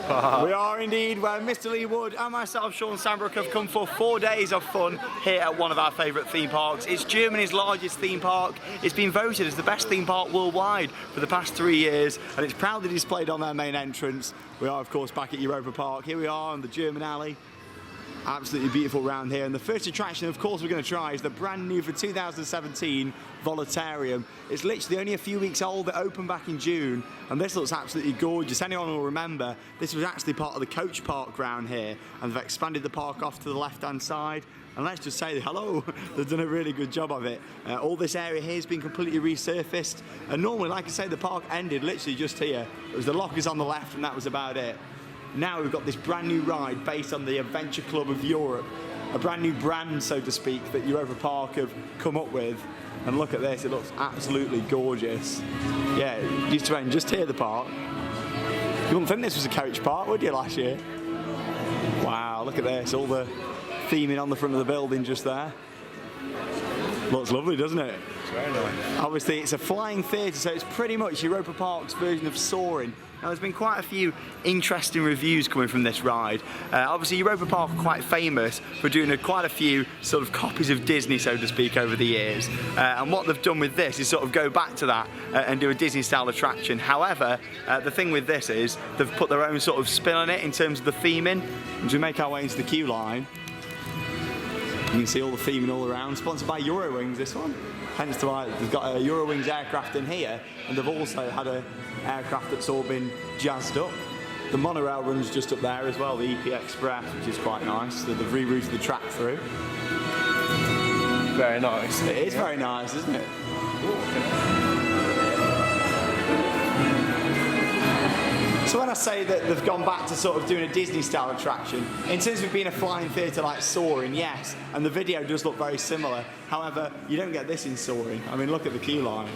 Park. We are indeed, where Mr. Lee Wood and myself, Sean Sandbrook, have come for 4 days of fun here at one of our favourite theme parks. It's Germany's largest theme park. It's been voted as the best theme park worldwide for the past 3 years, and it's proudly displayed on their main entrance. We are, of course, back at Europa Park. Here we are on the German alley. Absolutely beautiful round here, and the first attraction of course we're going to try is the brand new for 2017 Voletarium. It's literally only a few weeks old. It opened back in June, and this looks absolutely gorgeous. Anyone will remember this was actually part of the coach park round here, and they've expanded the park off to the left hand side. And let's just say hello, they've done a really good job of it. All this area here has been completely resurfaced, and normally, like I say, the park ended literally just here. It was the lockers on the left, and that was about it. Now we've got this brand new ride based on the Adventure Club of Europe, a brand new brand, so to speak, that Europa Park have come up with. And look at this, it looks absolutely gorgeous. Yeah, it used to end just here, the park. You wouldn't think this was a coach park, would you, last year? Wow, look at this, all the theming on the front of the building just there. Looks lovely, doesn't it? It's very nice. Obviously, it's a flying theatre, so it's pretty much Europa Park's version of soaring. Now, there's been quite a few interesting reviews coming from this ride. Obviously, Europa Park are quite famous for doing quite a few sort of copies of Disney, so to speak, over the years. And what they've done with this is sort of go back to that and do a Disney-style attraction. However, the thing with this is they've put their own sort of spin on it in terms of the theming. As we make our way into the queue line, you can see all the theming all around. Sponsored by Eurowings, this one. Hence why they've got a Eurowings aircraft in here, and they've also had an aircraft that's all been jazzed up. The Monorail runs just up there as well, the EP Express, which is quite nice. So they've rerouted the track through. Very nice. It is very nice, isn't it? So when I say that they've gone back to sort of doing a Disney-style attraction, in terms of being a flying theatre like Soaring, yes, and the video does look very similar. However, you don't get this in Soaring. I mean, look at the queue line.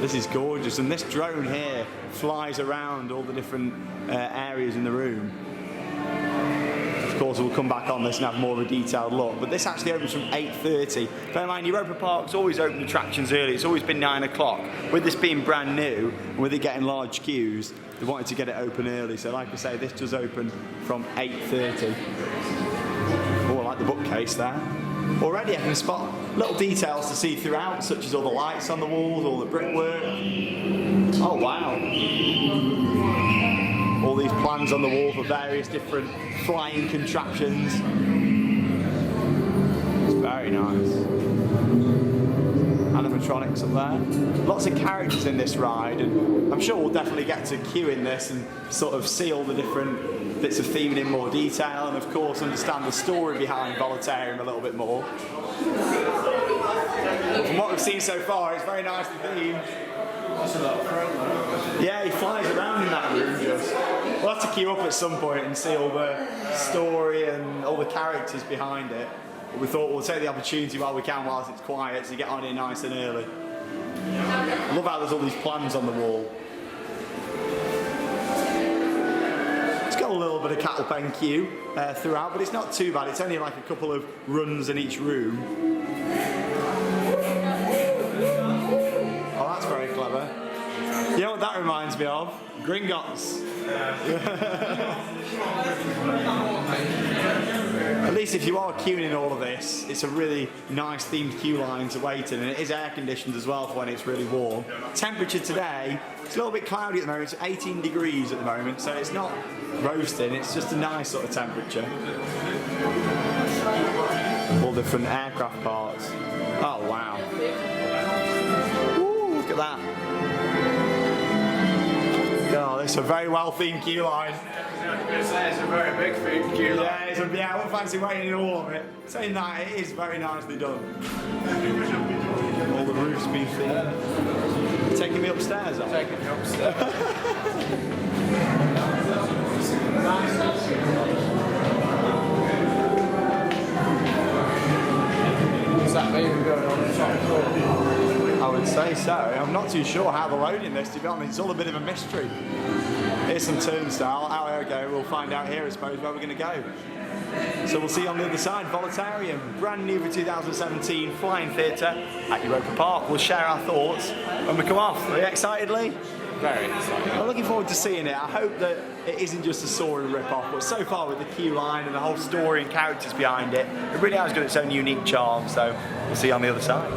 This is gorgeous, and this drone here flies around all the different areas in the room. Of course, we'll come back on this and have more of a detailed look, but this actually opens from 8:30. Bear in mind, Europa Park's always opened attractions early. It's always been 9 o'clock. With this being brand new, and with it getting large queues, they wanted to get it open early. So like I say, this does open from 8:30. Oh, I like the bookcase there. Already I can spot little details to see throughout, such as all the lights on the walls, all the brickwork. Oh, wow. All these plans on the wall for various different flying contraptions. It's very nice. Animatronics up there. Lots of characters in this ride, and I'm sure we'll definitely get to queue in this and sort of see all the different bits of theming in more detail, and of course understand the story behind Voletarium a little bit more. From what we've seen so far, it's very nicely themed. That's a lot of fun. Yeah, he flies around in that room just. We'll have to queue up at some point and see all the story and all the characters behind it. But we thought we'll take the opportunity while we can, whilst it's quiet, to get on here nice and early. I love how there's all these plans on the wall. It's got a little bit of cattle pen queue throughout, but it's not too bad. It's only like a couple of runs in each room. Oh, that's very clever. You know what that reminds me of? Gringotts. At least if you are queuing in all of this, it's a really nice themed queue line to wait in, and it is air conditioned as well for when it's really warm. Temperature today, it's a little bit cloudy at the moment. It's 18 degrees at the moment, so it's not roasting, it's just a nice sort of temperature. All different aircraft parts. Oh wow. Ooh, look at that. Oh, this is a very well themed queue line. It's a very big themed queue line. Yeah, I wouldn't fancy waiting in all of it. Saying that, it is very nicely done. All the roofs being themed. Taking me upstairs, though. Taking me upstairs. Is that maybe going on the top floor? I would say so. I'm not too sure how they're loading this, to be honest. It's all a bit of a mystery. Here's some turnstile. How we go, we'll find out here, I suppose, where we're going to go. So we'll see you on the other side. Voletarium, brand new for 2017, flying theatre at Europa Park. We'll share our thoughts when we come off. Are you excited, Lee? very exciting. I'm looking forward to seeing it. I hope that it isn't just a Soarin' rip-off, but so far with the queue line and the whole story and characters behind it, it really has got its own unique charm, so we'll see you on the other side.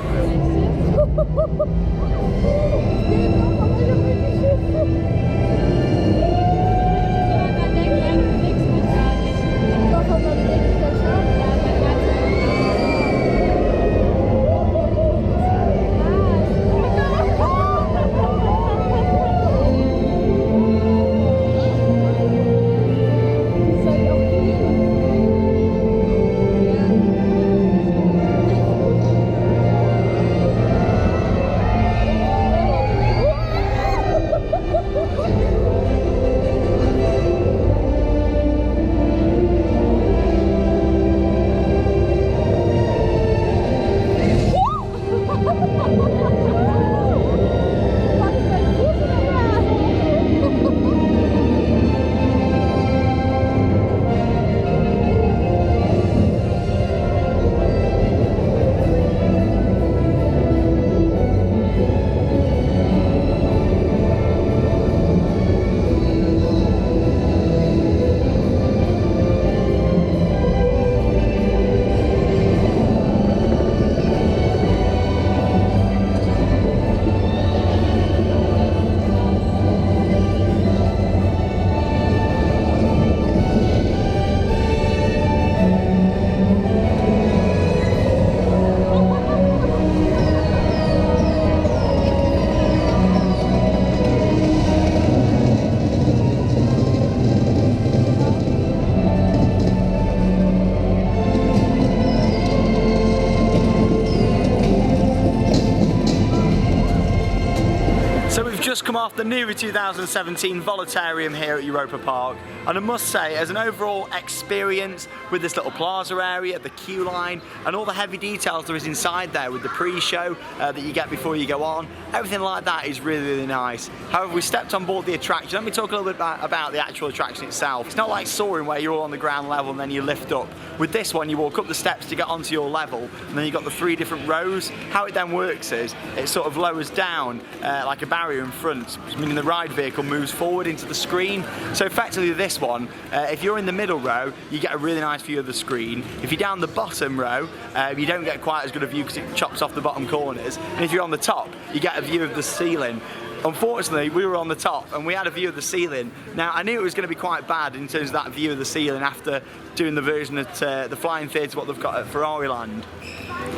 Just come off the new 2017 Voletarium here at Europa Park, and I must say, as an overall experience with this little plaza area, the queue line, and all the heavy details there is inside there with the pre-show that you get before you go on, everything like that is really, really nice. However, we stepped on board the attraction. Let me talk a little bit about the actual attraction itself. It's not like Soarin' where you're all on the ground level and then you lift up. With this one, you walk up the steps to get onto your level, and then you've got the 3 different rows. How it then works is, it sort of lowers down like a barrier in front, meaning the ride vehicle moves forward into the screen. So effectively this one, if you're in the middle row, you get a really nice view of the screen. If you're down the bottom row, you don't get quite as good a view because it chops off the bottom corners. And if you're on the top, you get a view of the ceiling. Unfortunately, we were on the top and we had a view of the ceiling. Now, I knew it was going to be quite bad in terms of that view of the ceiling after doing the version at the Flying Theatre, what they've got at Ferrari Land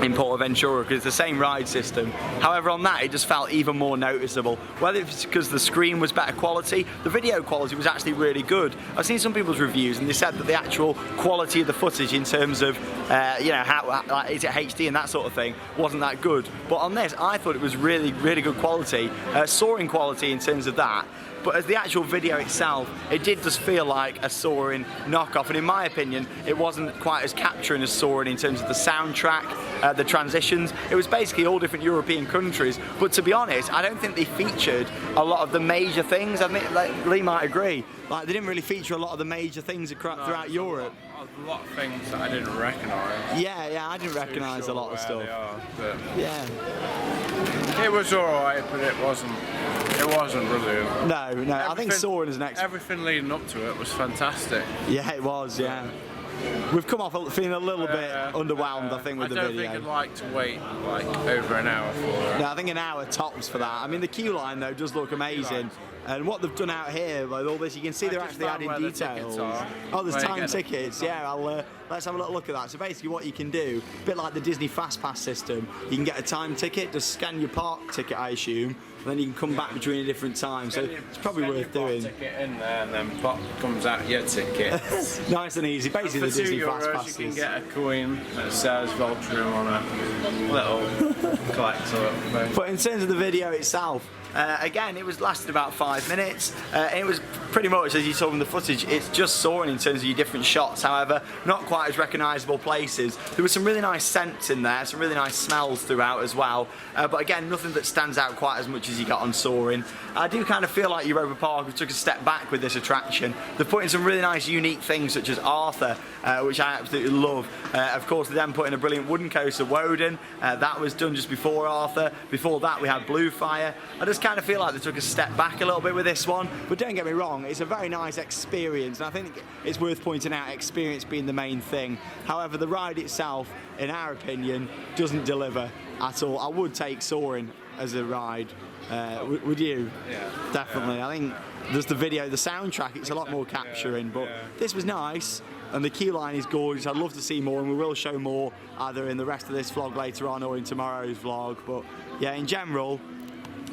in Portaventura, because it's the same ride system. However, on that, it just felt even more noticeable. Whether it's because the screen was better quality, the video quality was actually really good. I've seen some people's reviews and they said that the actual quality of the footage in terms of, you know, how like, is it HD and that sort of thing, wasn't that good. But on this, I thought it was really, really good quality, soaring quality in terms of that. But as the actual video itself, it did just feel like a Soarin' knockoff, and in my opinion, it wasn't quite as capturing as Soarin' in terms of the soundtrack, the transitions. It was basically all different European countries, but to be honest, I don't think they featured a lot of the major things. I mean, like, Lee might agree, like they didn't really feature a lot of the major things throughout Europe. A lot of things that I didn't recognise. Yeah, I didn't recognise a lot of stuff. Yeah. It was alright, but it wasn't brilliant. No, I think Soarin' is next. Everything leading up to it was fantastic. Yeah, it was, yeah. We've come off feeling a little bit underwhelmed, I think, with the video. I don't think I'd like to wait like over an hour for it. No, I think an hour tops for that. I mean, the queue line though does look amazing. And what they've done out here with all this, you can see they're actually adding details. Oh, there's time tickets. Yeah, let's have a little look at that. So basically what you can do, a bit like the Disney Fast Pass system, you can get a time ticket, just scan your park ticket, I assume, and then you can come back between a different time. So it's probably worth doing. Ticket in there and then pop comes out your ticket. Nice and easy. Basically the Disney Fast Passes. You can get a coin that says Voletarium on a little collector thing. But in terms of the video itself, again, it was lasted about 5 minutes. And it was pretty much, as you saw from the footage, it's just Soarin' in terms of your different shots. However, not quite as recognisable places. There were some really nice scents in there, some really nice smells throughout as well. But again, nothing that stands out quite as much as you got on Soarin'. I do kind of feel like Europa Park took a step back with this attraction. They've put in some really nice, unique things such as Arthur, which I absolutely love. Of course, they then put in a brilliant wooden coaster, Wodan. That was done just before Arthur. Before that, we had Bluefire. I just kind of feel like they took a step back a little bit with this one, but don't get me wrong, it's a very nice experience, and I think it's worth pointing out experience being the main thing. However, the ride itself, in our opinion, doesn't deliver at all. I would take soaring as a ride. Would you? Yeah. Definitely. Yeah. I think there's the video, the soundtrack, it's a lot more capturing, but this was nice. And the queue line is gorgeous. I'd love to see more, and we will show more either in the rest of this vlog later on or in tomorrow's vlog. But yeah, in general,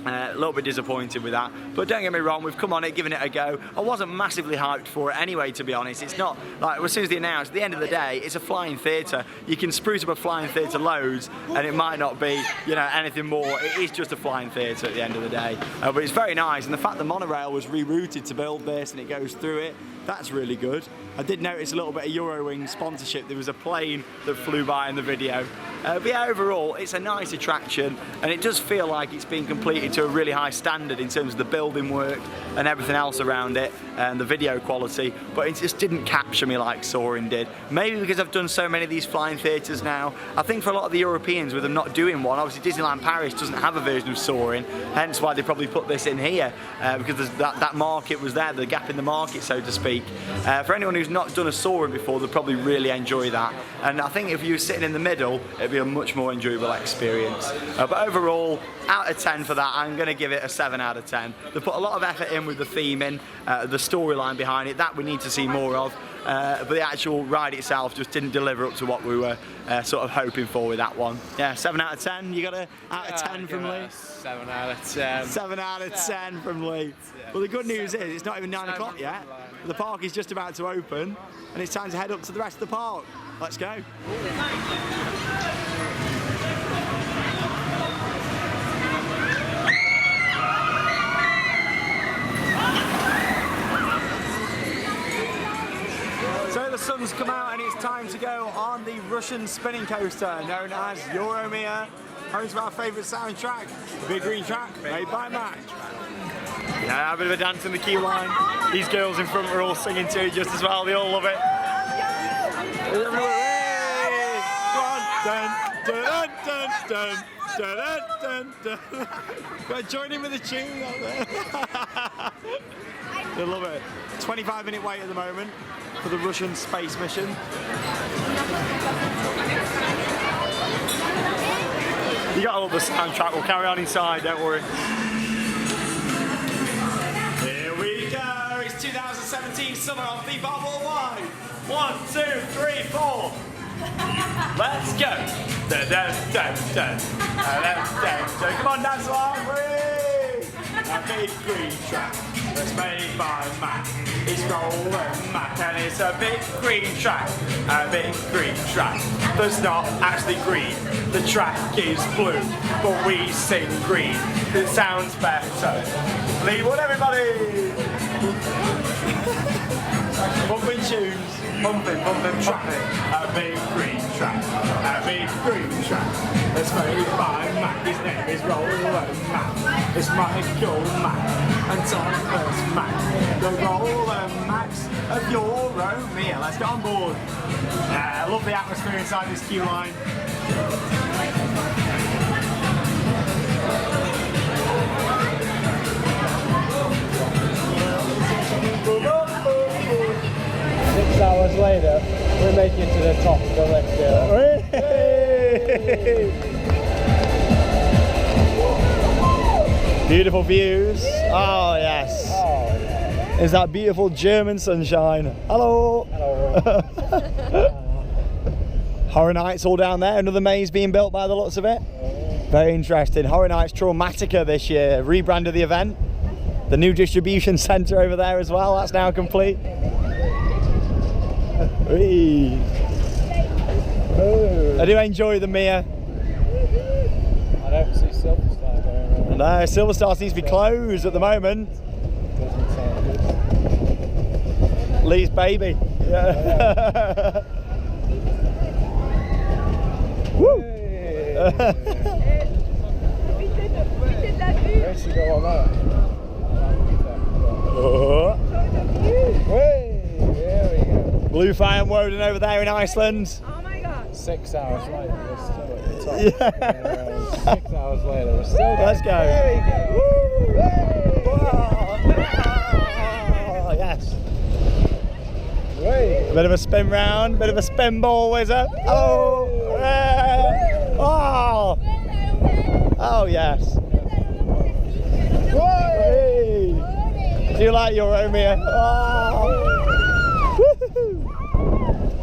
a little bit disappointed with that, but don't get me wrong, we've come on it, given it a go. I wasn't massively hyped for it anyway, to be honest. It's not like, as soon as they announced, at the end of the day, it's a flying theatre. You can spruce up a flying theatre loads, and it might not be, you know, anything more. It is just a flying theatre at the end of the day. But it's very nice, and the fact the monorail was rerouted to build this and it goes through it, that's really good. I did notice a little bit of Eurowing sponsorship. There was a plane that flew by in the video. But yeah, overall, it's a nice attraction, and it does feel like it's been completed to a really high standard in terms of the building work and everything else around it, and the video quality, but it just didn't capture me like Soaring did. Maybe because I've done so many of these flying theatres now. I think for a lot of the Europeans, with them not doing one, obviously Disneyland Paris doesn't have a version of Soaring, hence why they probably put this in here, because that market was there, the gap in the market, so to speak. For anyone who's not done a Soaring before, they'll probably really enjoy that. And I think if you were sitting in the middle, it'd be a much more enjoyable experience. But overall, out of 10 for that, I'm going to give it a 7 out of 10. They put a lot of effort in with the theming, the storyline behind it, that we need to see more of. But the actual ride itself just didn't deliver up to what we were sort of hoping for with that one. Yeah, 7 out of 10. You got a out of 10 from Lee? 7 out of 10. 7 out of 10 from Lee. Well, the good news is it's not even 9 o'clock yet. The park is just about to open, and it's time to head up to the rest of the park. Let's go. So the sun's come out and it's time to go on the Russian spinning coaster known as Euromir, home to our favourite soundtrack, Big Green Track, made by Mac. Yeah, a bit of a dance in the queue line. These girls in front are all singing to it just as well, they all love it. Dun, dun, dun, dun, dun, dun, dun. Go join in with the tune up there. They love it. 25-minute wait at the moment for the Russian space mission. You gotta love the soundtrack. We'll carry on inside, don't worry. Here we go. It's 2017 summer on Theme Park Worldwide. 1, 2, 3, 4. Let's go. Dun, dun, dun, dun. Dun, dun, dun. Come on, dance along. A big green track that's made by Mac. It's rolling Mac, and it's a big green track. A big green track that's not actually green. The track is blue, but we sing green. It sounds better. Leewood, everybody! Bumping tunes, bumping traffic. A big green track, a big green track that's made by Mac. His name is Rolling Mac. It's Michael Mac and Thomas Mac. The Rolling Macs of Euromir. Let's get on board. I love the atmosphere inside this queue line. Hours later, we make it to the top of the lift hill. Beautiful views. Oh yes. Oh, yeah. Is that beautiful German sunshine? Hello. Hello. Horror Nights all down there. Another maze being built by the looks of it. Very interesting. Horror Nights Traumatica this year. Rebranded the event. The new distribution centre over there as well. That's now complete. I do enjoy the Mir. I don't see Silver Star going around. No, Silver Star seems to be closed at the moment. Doesn't sound good. Lee's baby. Yeah. Woo! Where should go on that? Hey, there we go. Bluefire and Wodan over there in Iceland. Oh my god. 6 hours later, we're still at the top. Yeah. 6 hours later, we're still. Let's go. There we go. Oh, yes. Wait. A bit of a spin round, bit of a spin ball, Wizard. Oh, oh, oh, yes. Hey. Do you like your Romeo? Oh.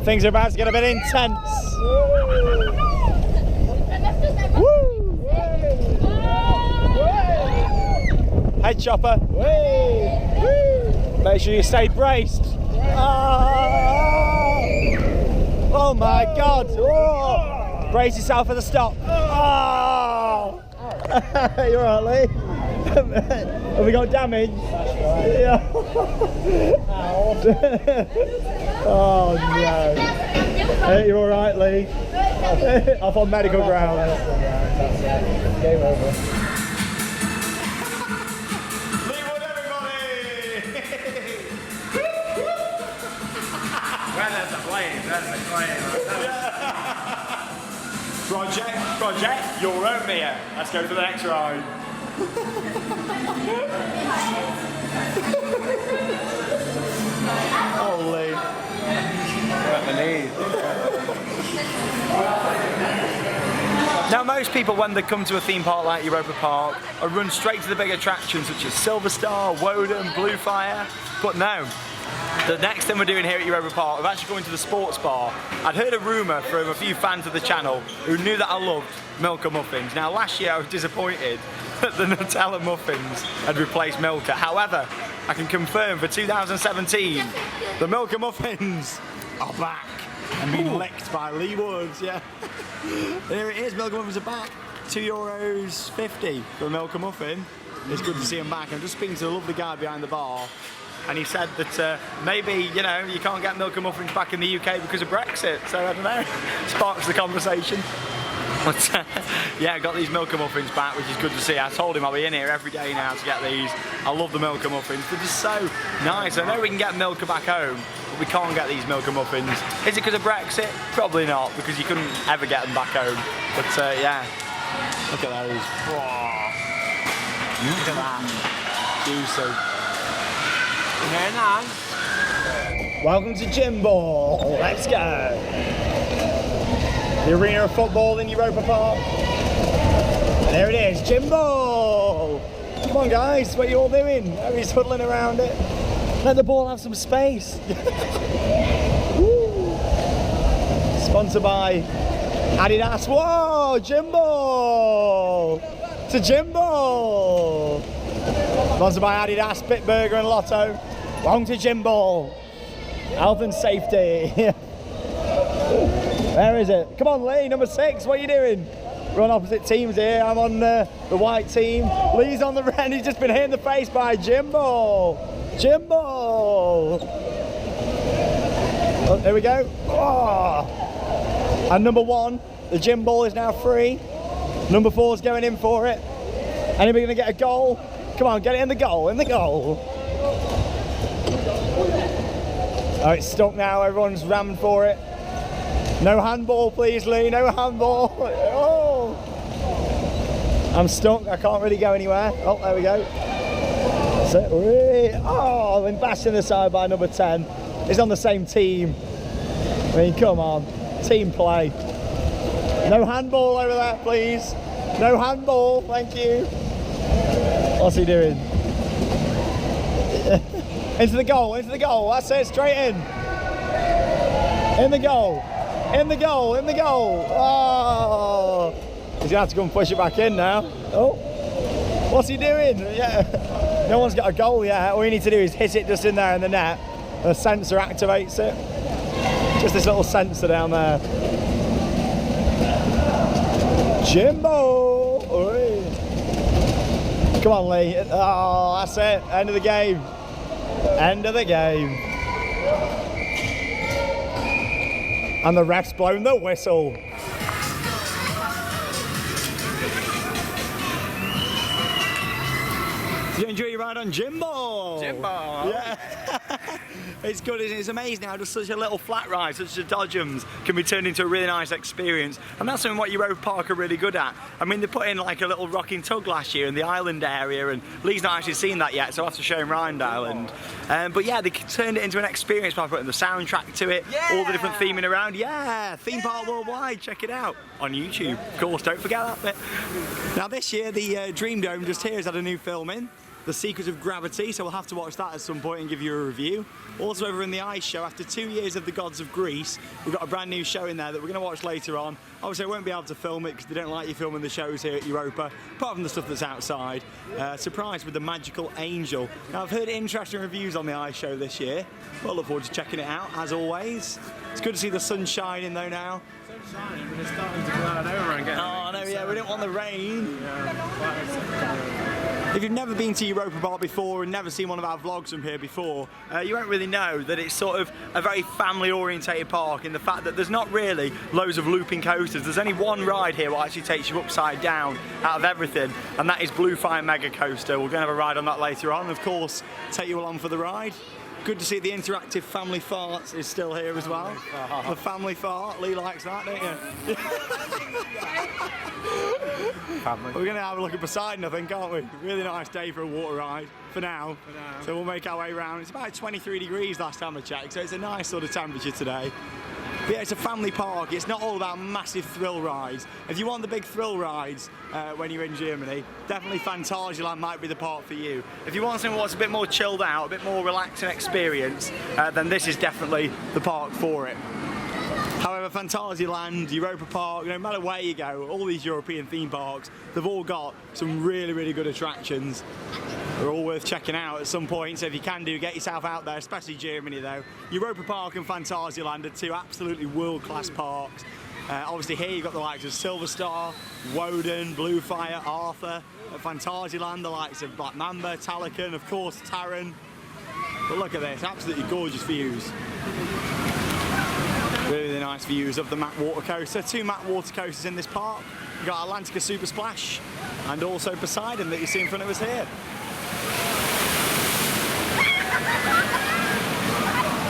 Things are about to get a bit intense. Woo. Head chopper. Make sure you stay braced. Oh my God! Oh. Brace yourself for the stop. Oh. You're all right, Lee. Have we got damage? Yeah. Oh no! Hey, you're all right, Lee. Off on medical ground. Game over. There's a flame, there's a flame. Project, you're over here. Let's go to the next ride. Holy. Hurt my knees. Now most people, when they come to a theme park like Europa Park, run straight to the big attractions such as Silver Star, Wodan, Bluefire, but no. The next thing we're doing here at Europa Park, we're actually going to the sports bar. I'd heard a rumour from a few fans of the channel who knew that I loved Milka muffins. Now last year I was disappointed that the Nutella muffins had replaced Milka. However, I can confirm for 2017, the Milka muffins are back and being licked by Lee Woods, yeah. There it is, Milka muffins are back. €2.50 for a Milka muffin. It's good to see them back. I'm just speaking to the lovely guy behind the bar. And he said that maybe, you know, you can't get Milka muffins back in the UK because of Brexit. So I don't know, sparks the conversation. But yeah, I got these Milka muffins back, which is good to see. I told him I'll be in here every day now to get these. I love the Milka muffins. They're just so nice. I know we can get Milka back home, but we can't get these Milka muffins. Is it because of Brexit? Probably not, because you couldn't ever get them back home. But yeah, look at those. Whoa. Look at that. Juicy. Very nice. Welcome to Jimbo. Let's go. The arena of football in Europa Park. And there it is, Jimbo. Come on, guys, what are you all doing? Everybody's huddling around it. Let the ball have some space. Sponsored by Adidas. Whoa, Jimbo. To Jimbo. Sponsored by Adidas, Bitburger and Lotto. Welcome to Jimbo. Health and safety. Where is it? Come on, Lee, number 6, what are you doing? We're on opposite teams here. I'm on the white team. Lee's on the red. He's just been hit in the face by Jimbo. Jimbo. Oh, there we go. Oh. And number 1, the Jim ball is now free. Number 4's going in for it. Anybody gonna get a goal? Come on, get it in the goal, in the goal. Oh, it's stuck now, everyone's ramming for it. No handball, please, Lee, no handball. Oh. I'm stuck, I can't really go anywhere. Oh, there we go. That's it. Oh, I've been bashed in the side by number 10. He's on the same team. I mean, come on, team play. No handball over there, please. No handball, thank you. What's he doing? Into the goal, that's it, straight in. In the goal, in the goal, in the goal. Oh, he's gonna have to go and push it back in now. Oh, what's he doing? Yeah, no one's got a goal yet. All you need to do is hit it just in there in the net. The sensor activates it. Just this little sensor down there. Jimbo! Oi. Come on, Lee. Oh, that's it. End of the game. End of the game. And the ref's blown the whistle. Did you enjoy your ride on Jimbo? Jimbo! Yeah. It's good, isn't it? It's amazing how just such a little flat ride, such a Dodgems, can be turned into a really nice experience. And that's something what Europa Park are really good at. I mean, they put in like a little rocking tug last year in the island area, and Lee's not actually seen that yet, so I'll have to show him Rhine Island. But yeah, they turned it into an experience by putting the soundtrack to it, all the different theming around. Yeah, Theme Park Worldwide, check it out on YouTube. Of course, don't forget that bit. Now this year, the Dream Dome just here has had a new film in, The Secret of Gravity, so we'll have to watch that at some point and give you a review. Also over in the Ice Show, after 2 years of The Gods of Greece, we've got a brand new show in there that we're going to watch later on. Obviously I won't be able to film it because they don't like you filming the shows here at Europa, apart from the stuff that's outside. Surprised with the Magical Angel. Now I've heard interesting reviews on the Ice Show this year, but I look forward to checking it out as always. It's good to see the sun shining though now. Sun's shining, but it's starting to cloud over and get... Oh no, yeah, we don't want the rain. Yeah, if you've never been to Europa Park before and never seen one of our vlogs from here before, you won't really know that it's sort of a very family orientated park in the fact that there's not really loads of looping coasters. There's only one ride here that actually takes you upside down out of everything, and that is Bluefire Mega Coaster. We're going to have a ride on that later on, and of course take you along for the ride. Good to see the interactive family farts is still here as well. The family fart, Lee likes that, don't you? family. We're going to have a look at Poseidon, I think, aren't we? Really nice day for a water ride, for now. So we'll make our way around. It's about 23 degrees last time I checked, so it's a nice sort of temperature today. But yeah, it's a family park. It's not all about massive thrill rides. If you want the big thrill rides when you're in Germany, definitely Phantasialand might be the park for you. If you want something that's a bit more chilled out, a bit more relaxing experience, then this is definitely the park for it. However, Phantasialand, Europa Park, no matter where you go, all these European theme parks, they've all got some really, really good attractions. They're all worth checking out at some point, so if you can do, get yourself out there, especially Germany though. Europa Park and Phantasialand are two absolutely world-class parks. Obviously here you've got the likes of Silver Star, Wodan, Bluefire, Arthur. At Phantasialand, the likes of Black Mamba, Talican, of course Taran. But look at this, absolutely gorgeous views. Really nice views of the Mack water coaster. Two Mack water coasters in this park. We've got Atlantica Super Splash and also Poseidon that you see in front of us here.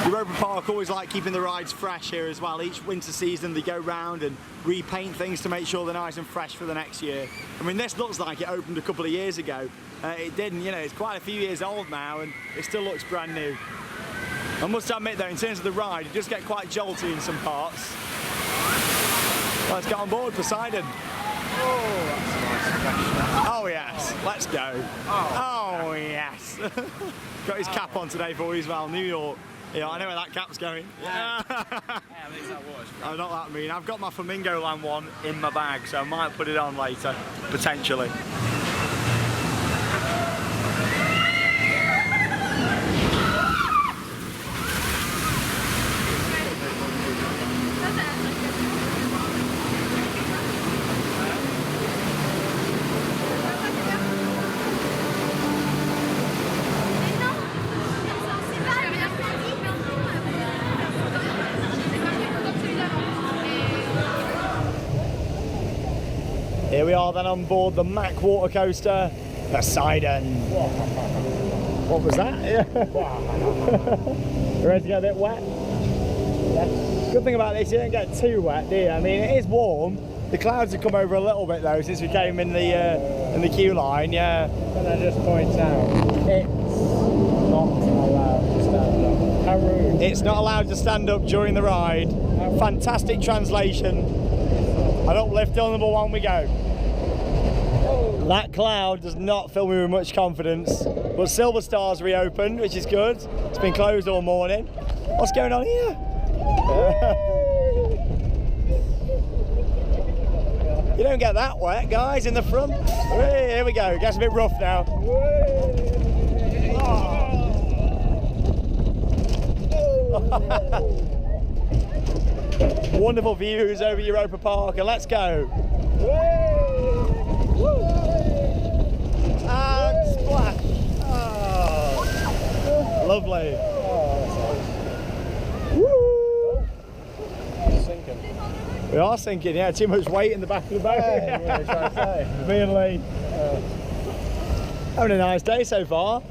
Europa Park always like keeping the rides fresh here as well. Each winter season they go round and repaint things to make sure they're nice and fresh for the next year. I mean, this looks like it opened a couple of years ago. It didn't, you know, it's quite a few years old now and it still looks brand new. I must admit though, in terms of the ride, it does get quite jolty in some parts. Let's get on board Poseidon. Oh, that's a nice question. Oh yes, let's go. Oh yes. Got his cap on today for you as well, New York. Yeah, I know where that cap's going. Yeah, I mean, that water's great. I'm not that mean. I've got my Flamingo Land one in my bag, so I might put it on later, potentially. Here we are then on board the Mack water coaster, Poseidon. What was that? You ready to get a bit wet? Yeah. Good thing about this, you don't get too wet, do you? I mean, it is warm. The clouds have come over a little bit though since we came in the queue line. Yeah. Can I just point out, it's not allowed to stand up. How rude. It's not allowed to stand up during the ride. Fantastic translation. And up lift hill number 1 we go. That cloud does not fill me with much confidence, but Silver Star's reopened, which is good. It's been closed all morning. What's going on here? You don't get that wet, guys, in the front. Here we go, it gets a bit rough now. Wonderful views over Europa Park, and let's go. And splash. Oh, lovely. Woo. Sinking. We are sinking, yeah, too much weight in the back of the boat. Yeah, what are you trying to say? Me and Lee. Having a nice day so far.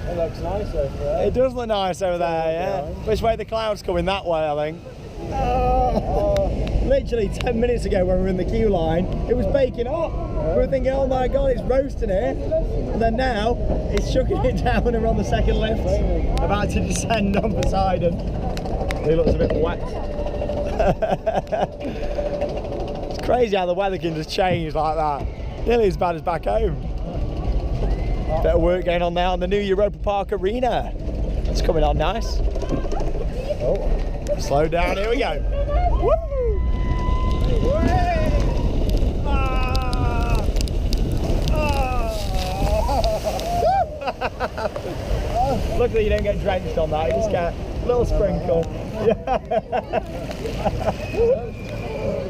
It looks nice over there. It does look nice over there, yeah. Which way the clouds coming? That way, I think. Literally 10 minutes ago when we were in the queue line, it was baking up. We were thinking, oh my god, it's roasting here. And then now, it's chucking it down and we're on the second lift, about to descend on Poseidon. He looks a bit wet. It's crazy how the weather can just change like that. Nearly as bad as back home. Bit of work going on now on the new Europa Park arena. It's coming on nice. Oh, slow down, here we go. Woo! Ah! Ah! Luckily you don't get drenched on that, you just get a little sprinkle.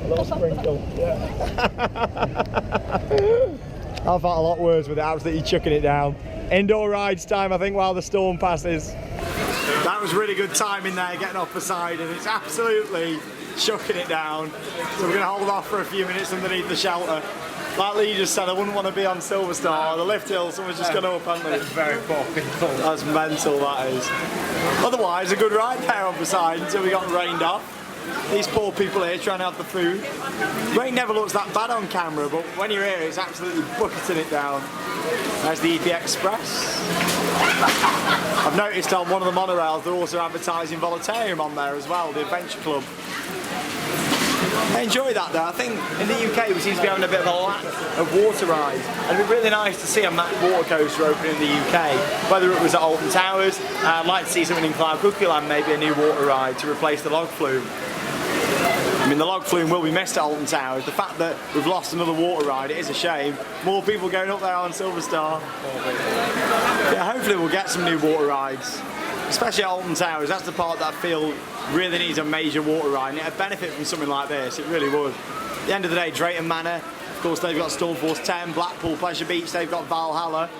Little sprinkle. Yeah. I've had a lot worse with it, absolutely chucking it down. Indoor rides time, I think, while the storm passes. That was really good timing there, getting off the side, and it's absolutely chucking it down. So we're going to hold off for a few minutes underneath the shelter. Like Lee just said, I wouldn't want to be on Silver Star, the lift hill, someone's just gone up, haven't they? It's very poor people. That's mental, that is. Otherwise, a good ride there on the side until we got rained off. These poor people here trying to have the food. Rain never looks that bad on camera, but when you're here, it's absolutely bucketing it down. There's the EP Express. I've noticed on one of the monorails they're also advertising Voletarium on there as well, the adventure club. I enjoy that though. I think in the UK we seem to be having a bit of a lack of water rides. And it'd be really nice to see a map water coaster open in the UK, whether it was at Alton Towers. I'd like to see something in Cloud Cookie Land, maybe a new water ride to replace the log flume. I mean, the log flume will be missed at Alton Towers. The fact that we've lost another water ride, it is a shame. More people going up there on Silver Star. Yeah, hopefully we'll get some new water rides, especially at Alton Towers. That's the part that I feel really needs a major water ride, and it'd benefit from something like this. It really would. At the end of the day, Drayton Manor, of course, they've got Stormforce 10, Blackpool Pleasure Beach, they've got Valhalla.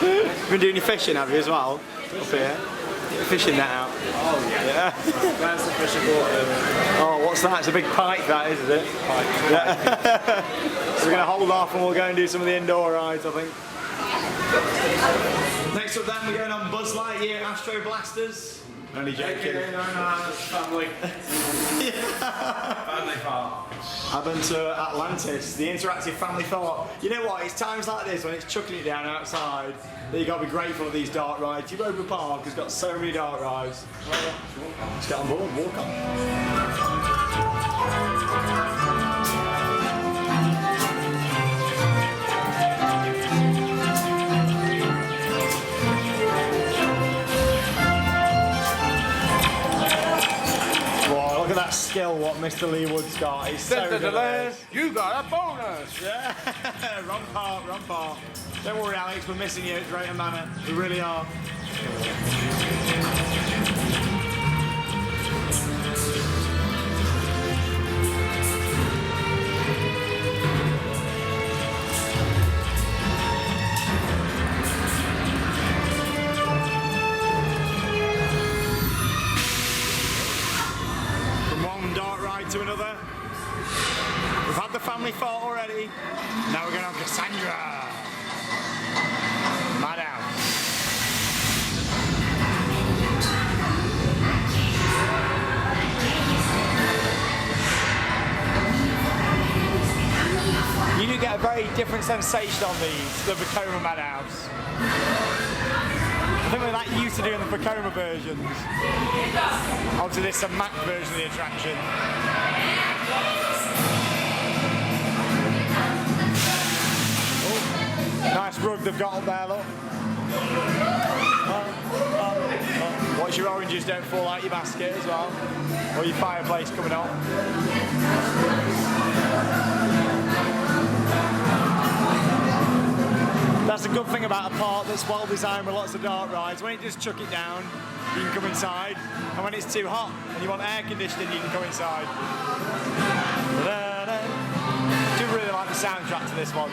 You've been doing your fishing, have you, as well? Up here. Get the fishing net out. Oh yeah. That's the fishing water. Oh, what's that? It's a big pike, that is it? Pike. Yeah. So we're going to hold off and we'll go and do some of the indoor rides, I think. Next up then, we're going on Buzz Lightyear Astro Blasters. Only joking. No, it's family. Family park. I've been to Atlantis, the interactive family park. You know what, it's times like this when it's chucking it down outside that you've got to be grateful for these dark rides. Europa Park has got so many dark rides. Let's get on board, walk on. Look at that skill what Mr. Lee Wood's got. He's so good at this. You got a bonus! Yeah, wrong part. Don't worry, Alex, we're missing you at Drayton Manor. We really are. To another. We've had the family fart already. Now we're going on Cassandra. Madhouse. You do get a very different sensation on these, the Vekoma Madhouse. I think we're that used to doing the Vekoma versions. Obviously this is a Mac version of the attraction. Oh, nice rug they've got up there, look. Watch your oranges don't fall out your basket as well. Or your fireplace coming on. That's a good thing about a park that's well designed with lots of dark rides. When it does chuck it down, you can come inside. And when it's too hot and you want air conditioning, you can come inside. I do really like the soundtrack to this one.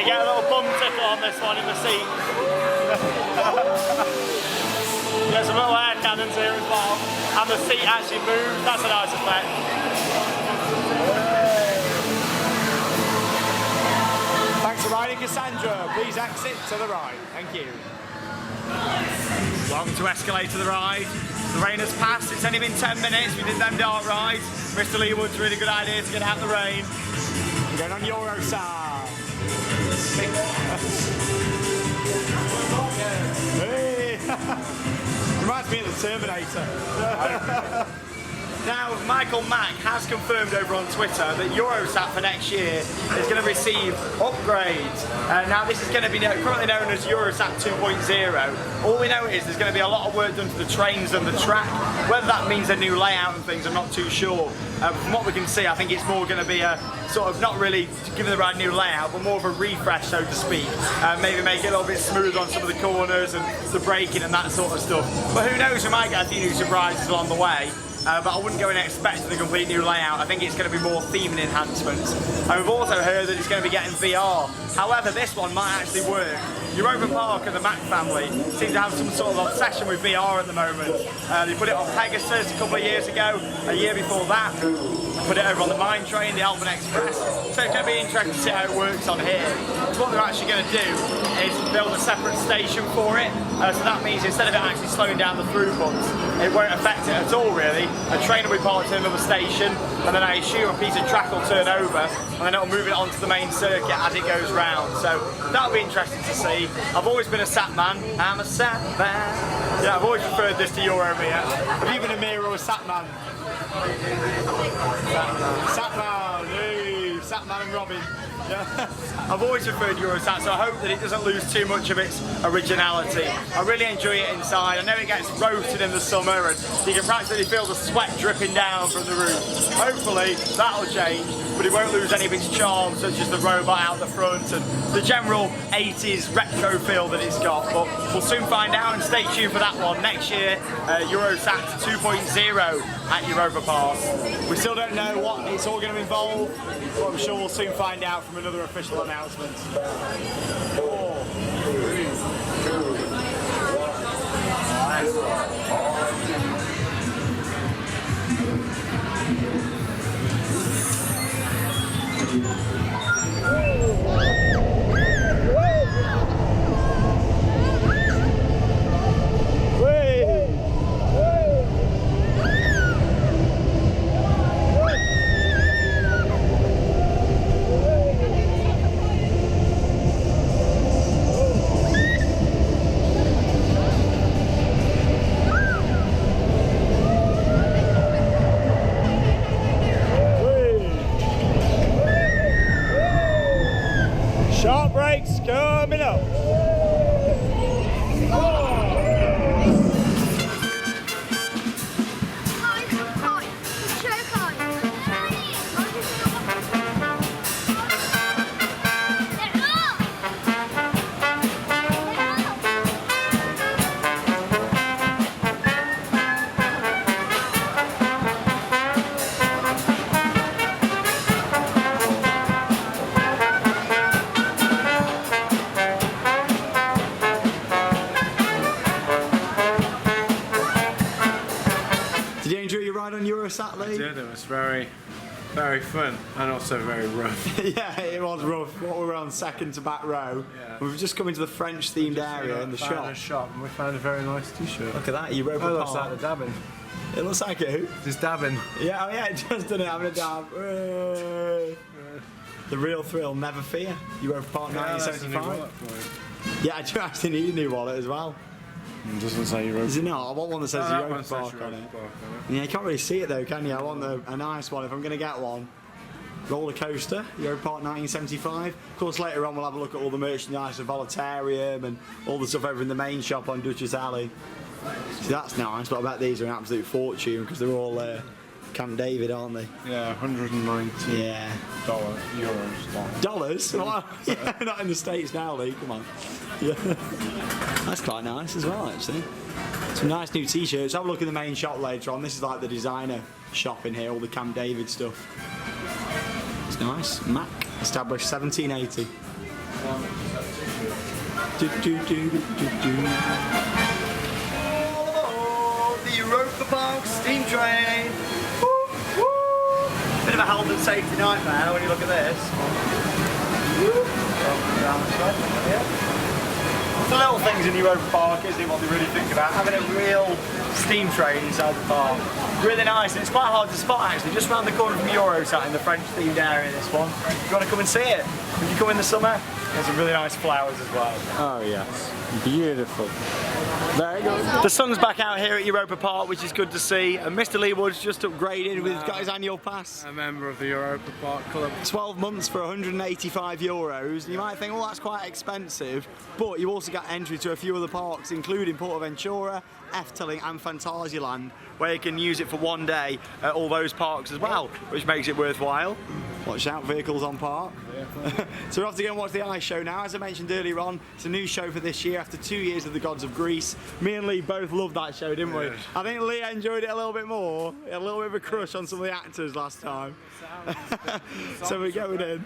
you get a little bum tickle on this one in the seat. Get some little air cannons here as well. And the seat actually moves, that's a nice effect. Thanks for riding, Cassandra. Please exit to the right. Thank you. Welcome to Escalator the Ride. The rain has passed, it's only been 10 minutes. We did them dark rides. Mr. Leewood's really good idea to get out the rain. I'm going on Eurostar. Hey. Reminds me of the Terminator. Now, Michael Mack has confirmed over on Twitter that Eurosat for next year is going to receive upgrades. Now, this is going to be currently known as Eurosat 2.0. All we know is there's going to be a lot of work done to the trains and the track. Whether that means a new layout and things, I'm not too sure. From what we can see, I think it's more going to be a sort of not really giving the right new layout, but more of a refresh, so to speak. Maybe make it a little bit smoother on some of the corners and the braking and that sort of stuff. But who knows, we might get a few new surprises along the way. But I wouldn't go in expecting a complete new layout. I think it's going to be more theming enhancements. And we've also heard that it's going to be getting VR. However, this one might actually work. Europa Park and the Mac family seem to have some sort of obsession with VR at the moment. They put it on Pegasus a couple of years ago, a year before that. Put it over on the Mine Train, the Alban Express. So it's going to be interesting to see how it works on here. So what they're actually going to do is build a separate station for it. So that means instead of it actually slowing down the throughputs, it won't affect it at all really. A train will be parked in another station, and then I assume a piece of track will turn over, and then it'll move it onto the main circuit as it goes round. So that'll be interesting to see. I've always been a sat man. I'm a sat man. Yeah, I've always preferred this to Euromia. Have you been a mirror or a sat man? Sat man, hey, sat man and Robin. Yeah. I've always preferred Eurosat, so I hope that it doesn't lose too much of its originality. I really enjoy it inside. I know it gets roasted in the summer and you can practically feel the sweat dripping down from the roof. Hopefully that'll change, but it won't lose any of its charm, such as the robot out the front and the general 80s retro feel that it's got. But we'll soon find out, and stay tuned for that one next year, Eurosat 2.0 at Europa Park. We still don't know what it's all going to involve, but I'm sure we'll soon find out from another official announcement. 4, 3, Sharp brakes coming up. Did you enjoy your ride on Eurosat, Lee? I did, it was very, very fun and also very rough. Yeah, it was rough. We were on second to back row. Yeah. We've just come into the French themed area in the shop. And we found a very nice t-shirt. Look at that, Europa Oh, it looks Park. like the dabbing. It looks like who? Just dabbing. Yeah, oh yeah, it just done it, having a dab. The real thrill, never fear. Europa Park 1975. Yeah, I do actually need a new wallet as well. It doesn't say Europa. Is it not? I want one that says that Europa one says Park on Europa it. Park Yeah, you can't really see it though, can you? I want a nice one if I'm going to get one. Roller coaster, Europa Park 1975. Of course, later on we'll have a look at all the merchandise of Voletarium and all the stuff over in the main shop on Duchess Alley. See, that's nice, but I bet these are an absolute fortune because they're all Camp David, aren't they? Yeah, $190 Yeah. euros. Dollars? Well, yeah, not in the States now, Lee, come on. Yeah. That's quite nice as well, actually. Some nice new t-shirts. Have a look in the main shop later on. This is like the designer shop in here, all the Camp David stuff. It's nice. Mac, established 1780. Oh, the Europa Park steam train. Woo, woo. Bit of a health and safety nightmare when you look at this. The little things in Europa Park isn't what they really think about. Having a real steam train inside the park. Really nice, and it's quite hard to spot actually. Just around the corner from Eurosat in the French themed area, this one. If you want to come and see it, if you come in the summer, there's some really nice flowers as well. Oh yes, beautiful. There it goes. The sun's back out here at Europa Park, which is good to see. And Mr. Leewood's just upgraded. He's got his annual pass. A member of the Europa Park Club. 12 months for €185. And you might think, well, that's quite expensive. But you also get entry to a few other parks, including Portaventura, Efteling and Phantasialand, where you can use it for one day at all those parks as well, which makes it worthwhile. Watch out, vehicles on park. So we're off to go and watch the ice show now. As I mentioned earlier on, it's a new show for this year after 2 years of the Gods of Greece. Me and Lee both loved that show, didn't we? I think Lee enjoyed it a little bit more. He had a little bit of a crush on some of the actors last time. So we're going in.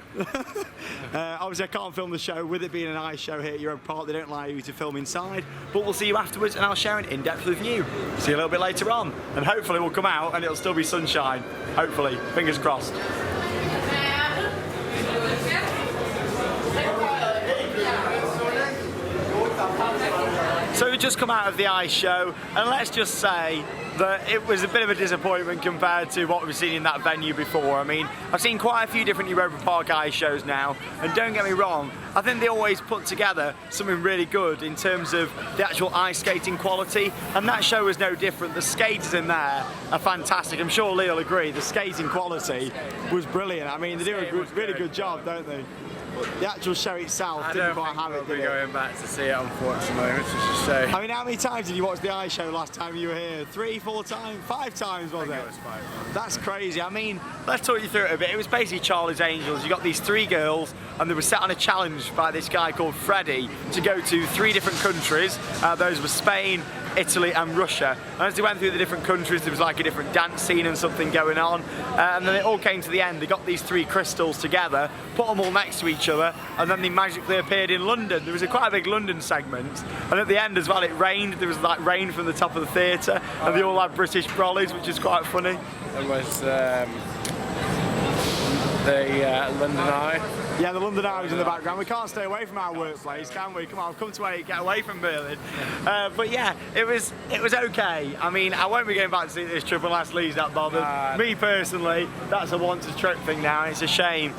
Obviously I can't film the show with it being an ice show here at Europa Park. They don't allow you to film inside, but we'll see you afterwards and I'll share an in-depth review. See you a little bit later on, and hopefully we'll come out and it'll still be sunshine. Hopefully, fingers crossed. So we've just come out of the ice show, and let's just say that it was a bit of a disappointment compared to what we've seen in that venue before. I mean, I've seen quite a few different Europa Park ice shows now, and don't get me wrong, I think they always put together something really good in terms of the actual ice skating quality, and that show was no different. The skaters in there are fantastic. I'm sure Lee will agree, the skating quality was brilliant. I mean, they do a really good job, don't they? The actual show itself didn't quite have it, did it? Going back to see it, unfortunately, which is a shame. I mean, how many times did you watch the ice show last time you were here? 3, 4 times? 5 times, was it? It was 5 times. That's crazy. I mean, let's talk you through it a bit. It was basically Charlie's Angels. You got these 3 girls, and they were set on a challenge by this guy called Freddie to go to 3 different countries. Those were Spain, Italy and Russia. And as they went through the different countries, there was like a different dance scene and something going on. And then it all came to the end. They got these 3 crystals together, put them all next to each other, and then they magically appeared in London. There was quite a big London segment. And at the end as well, it rained. There was like rain from the top of the theatre, and they all had British brollies, which is quite funny. It was the London Eye. Yeah, the London Eye was in the background. We can't stay away from our workplace, can we? Come on, I've come to get away from Berlin. But yeah, it was okay. I mean, I won't be going back to see this trip unless Lee's that bothered. Me personally, that's a once-a-trip thing now, and it's a shame.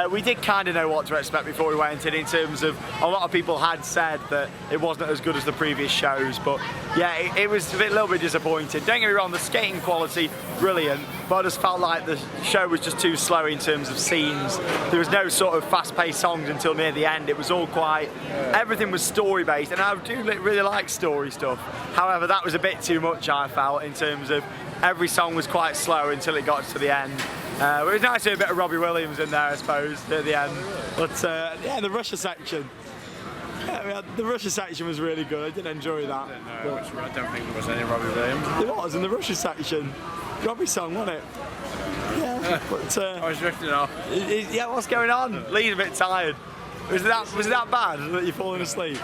We did kind of know what to expect before we went in terms of a lot of people had said that it wasn't as good as the previous shows, but yeah, it was a little bit disappointing. Don't get me wrong, the skating quality, brilliant, but I just felt like the show was just too slow in terms of scenes. There was no sort of fast-paced songs until near the end. It was all quite, everything was story-based, and I do really like story stuff. However, that was a bit too much, I felt, in terms of every song was quite slow until it got to the end. It was nice to hear a bit of Robbie Williams in there, I suppose, at the end. But yeah, the Russia section. Yeah, the Russia section was really good. I did enjoy that. I don't think there was any Robbie Williams. There was in the Russia section. Robbie song, wasn't it? Yeah, but I was drifting off. Yeah, what's going on? Lee's a bit tired. Was it that bad that you're falling asleep?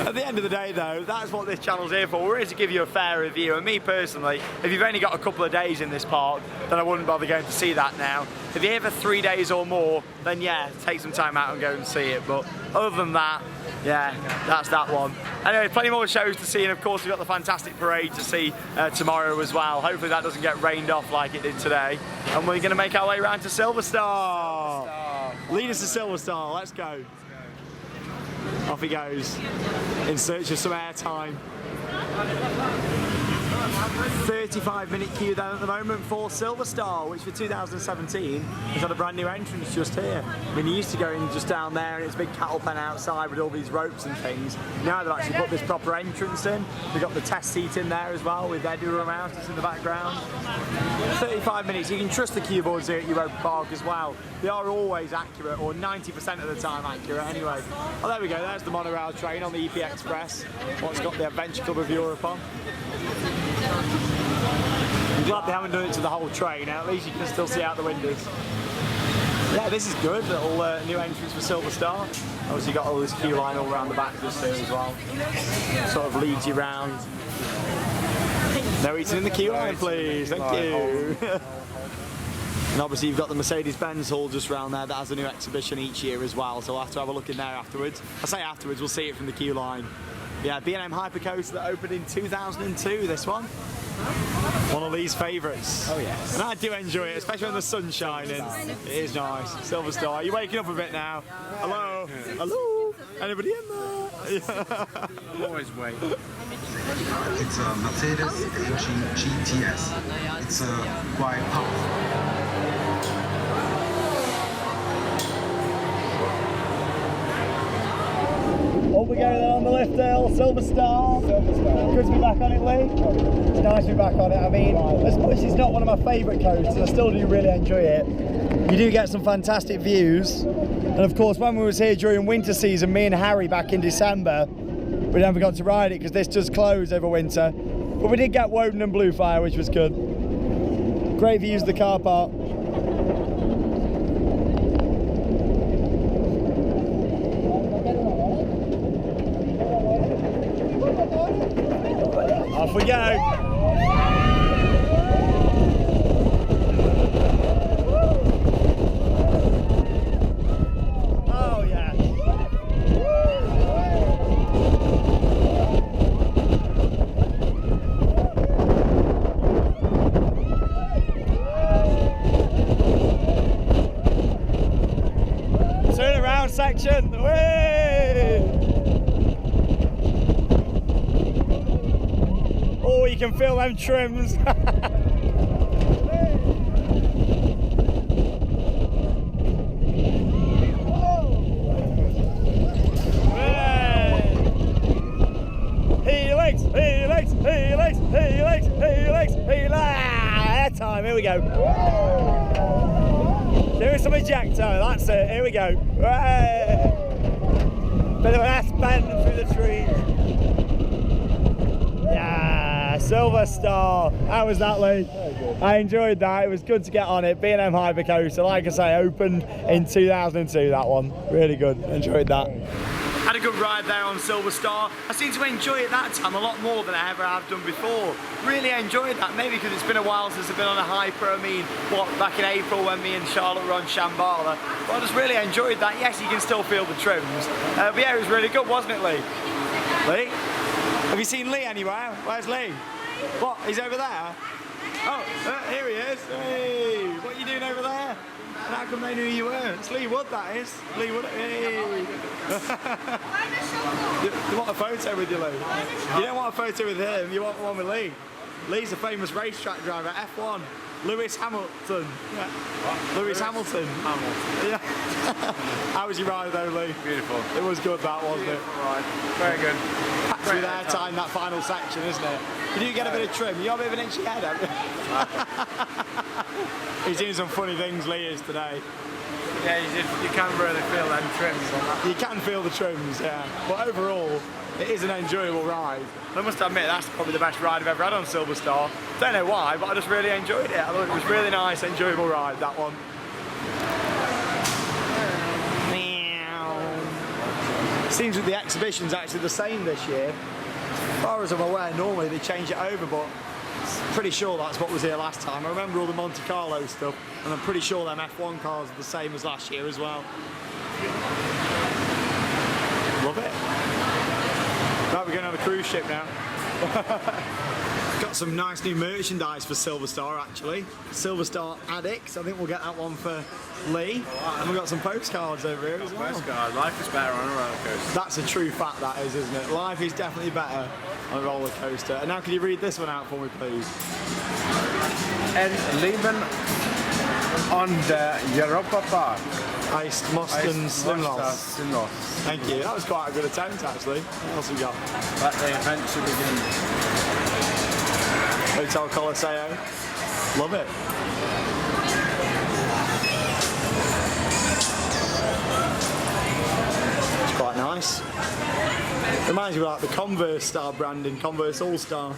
At the end of the day though, that's what this channel's here for. We're here to give you a fair review, and me personally, if you've only got a couple of days in this park, then I wouldn't bother going to see that now. If you're here for 3 days or more, then yeah, take some time out and go and see it. But other than that, yeah, that's that one. Anyway, plenty more shows to see, and of course we've got the fantastic parade to see tomorrow as well. Hopefully that doesn't get rained off like it did today. And we're going to make our way around to Silver Star. Lead us to Silver Star, let's go. Off he goes, in search of some airtime. 35-minute queue then at the moment for Silver Star, which for 2017 has had a brand new entrance just here. I mean, you used to go in just down there and it's a big cattle pen outside with all these ropes and things. Now they've actually put this proper entrance in. We've got the test seat in there as well with Eddie around us in the background. 35 minutes, you can trust the queue boards here at Europa Park as well. They are always accurate, or 90% of the time accurate anyway. Oh, there we go, there's the monorail train on the EP Express. What's got the Adventure Club of Europe on. I'm glad they haven't done it to the whole train, at least you can still see out the windows. Yeah, this is good. Little new entrance for Silver Star. Obviously, you got all this queue line all around the back of this thing as well. Sort of leads you round. No eating in the queue line, please. Thank you. And obviously, you've got the Mercedes-Benz hall just round there that has a new exhibition each year as well. So we'll have to have a look in there afterwards. I say afterwards, we'll see it from the queue line. Yeah, B&M Hypercoaster that opened in 2002. This one. One of Lee's favourites. Oh yes. And I do enjoy it, especially when the sun's shining. It is nice. Silver Star. You're waking up a bit now. Hello? Hello? Anybody in there? Always wait. It's a Mercedes AMG GTS. It's quite powerful. Up we go then on the lift hill, Silver Star. Silver Star. Good to be back on it, Lee. It's nice to be back on it. I mean, as much as it's not one of my favourite coasters, I still do really enjoy it. You do get some fantastic views. And of course, when we was here during winter season, me and Harry back in December, we never got to ride it because this does close over winter. But we did get Wodan and Bluefire, which was good. Great views of the car park. Off we go. Oh yeah. Turn around section. Whee! Oh, you can feel them trims. Helix, helix, helix, helix, helix, helix. That time, here we go. Give us some ejector, that's it, here we go. Bit of an ass bend through the trees. Yeah, Silver Star. How was that, Lee? I enjoyed that. It was good to get on it. B&M Hypercoaster, like I say, opened in 2002, that one. Really good. Enjoyed that. Had a good ride there on Silver Star. I seem to enjoy it that time a lot more than I ever have done before. Really enjoyed that. Maybe because it's been a while since I've been on a Hyper. I mean, what, back in April when me and Charlotte were on Shambhala. But I just really enjoyed that. Yes, you can still feel the trims. But yeah, it was really good, wasn't it, Lee? Lee? Have you seen Lee anywhere? Where's Lee? What? He's over there? Oh, here he is. Hey, what are you doing over there? And how come they knew you were? It's Lee Wood, that is. Lee Wood. Hey. You want a photo with you, Lee? You don't want a photo with him, you want one with Lee. Lee's a famous racetrack driver, F1. Lewis Hamilton. Yeah. Lewis Hamilton. Yeah. How was your ride though, Lee? Beautiful. It was good, that, wasn't it? Right. Very good. Packed through their time, that final section, isn't it? You do get a bit of trim. You got a bit of an itchy head, haven't you? He's doing some funny things, Lee is today. Yeah, you can really feel them trims on that. You can feel the trims, yeah. But overall, it is an enjoyable ride. I must admit, that's probably the best ride I've ever had on Silver Star. Don't know why, but I just really enjoyed it. I thought it was a really nice, enjoyable ride, that one. Seems that the exhibition's actually the same this year. As far as I'm aware, normally they change it over, but I'm pretty sure that's what was here last time. I remember all the Monte Carlo stuff, and I'm pretty sure them F1 cars are the same as last year as well. Love it. Right, we're going on a cruise ship now. Got some nice new merchandise for Silver Star, actually. Silver Star Addicts. I think we'll get that one for Lee. And we've got some postcards over here as well. Postcard. Life is better on a roller coaster. That's a true fact, that is, isn't it? Life is definitely better on a roller coaster. And now, can you read this one out for me, please? And Leben on the Europa Park. Iced Mostyn Slimloss. Slimloss. Thank you. That was quite a good attempt, actually. What else we got? Let the adventure begin. Hotel Colosseo. Love it. It's quite nice. Reminds me of like the Converse Star branding, Converse All Star.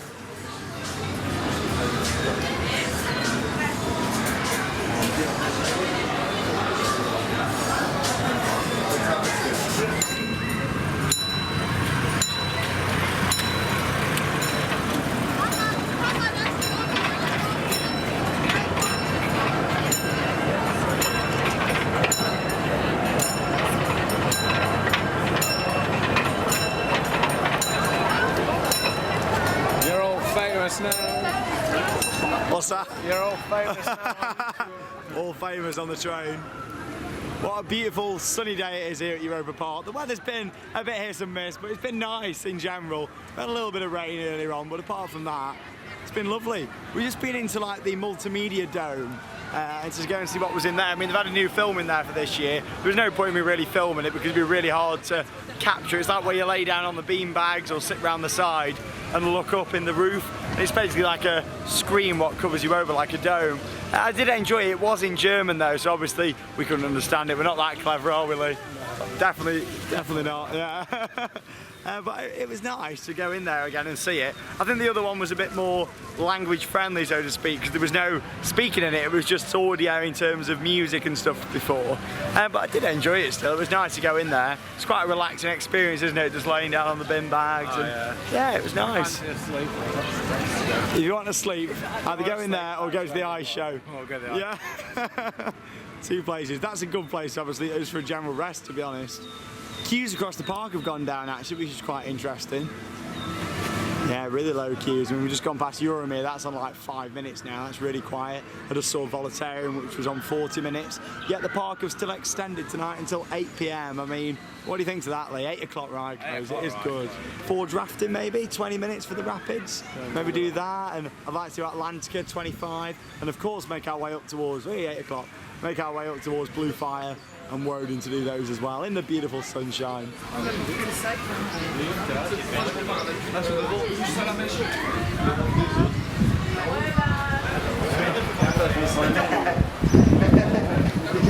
What's that? You're all famous now. All famous on the train. What a beautiful sunny day it is here at Europa Park. The weather's been a bit hit and miss, but it's been nice in general. We had a little bit of rain earlier on, but apart from that, it's been lovely. We've just been into like the multimedia dome and just go and see what was in there. I mean, they've had a new film in there for this year. There was no point in me really filming it because it'd be really hard to capture. It's like where you lay down on the bean bags or sit round the side and look up in the roof. And it's basically like a screen what covers you over like a dome. I did enjoy it. It was in German though, so obviously we couldn't understand it. We're not that clever, are we, Lee? Definitely not, yeah. But it was nice to go in there again and see it. I think the other one was a bit more language friendly, so to speak, because there was no speaking in it. It was just audio in terms of music and stuff before. But I did enjoy it still. It was nice to go in there. It's quite a relaxing experience, isn't it? Just laying down on the bin bags. Yeah, it was nice. If you want to sleep, either go in there or go to the ice show. We'll go to the ice. Yeah. Two places. That's a good place, obviously. It was for a general rest, to be honest. Queues across the park have gone down, actually, which is quite interesting. Yeah, really low queues. I mean, we've just gone past Euromir. That's on like 5 minutes now. That's really quiet. I just saw Voletarium, which was on 40 minutes. Yet the park have still extended tonight until 8 PM. I mean, what do you think to that, Lee? 8 o'clock ride, I suppose. It is good. Forge rafting, maybe 20 minutes for the rapids. Maybe do that. And I'd like to do Atlantica, 25. And of course, make our way up towards 8 o'clock. Make our way up towards Bluefire and Wodan to do those as well in the beautiful sunshine.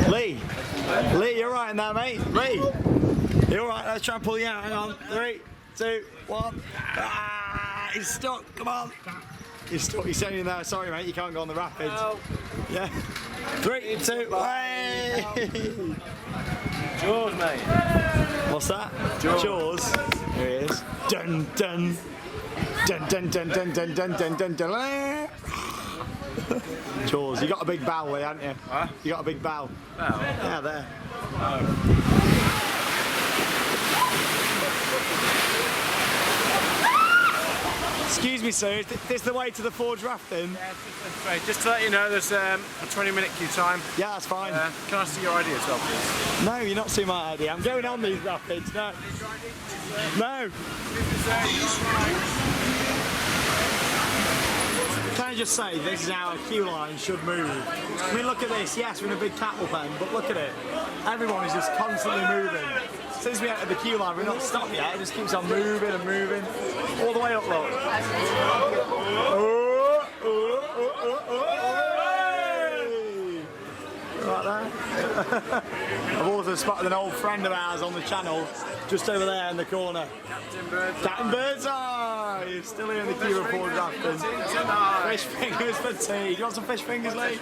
Lee, you're right in there, mate. Lee, you're right. Let's try and pull you out. Hang on. 3, 2, 1. Ah, he's stuck. Come on. He's stuck. He's standing there. Sorry, mate. You can't go on the rapids. No. Yeah. 3, 2, 1. Jaws, mate. What's that? Jaws. Here he is. Dun dun. Dun dun dun dun dun dun dun dun dun. Jaws. You got a big bow, Lee, haven't you? Huh? You got a big bow. Oh. Yeah, there. Excuse me, sir. Is this the way to the forge rafting? Yeah, just to let you know, there's a 20-minute queue time. Yeah, that's fine. Can I see your ID as well, please? No, you're not seeing my ID. I'm going on these rapids. No. No. Can I just say, this is how a queue line should move. I mean, look at this. Yes, we're in a big cattle pen, but look at it. Everyone is just constantly moving. Since we entered the queue line, we're not stopped yet. It just keeps on moving and moving. All the way up, look. Right there. I've also spotted an old friend of ours on the channel, just over there in the corner. Captain Birdseye! He's still here in the queue of forward rafting. Fish fingers for tea. Do you want some fish fingers, Lee?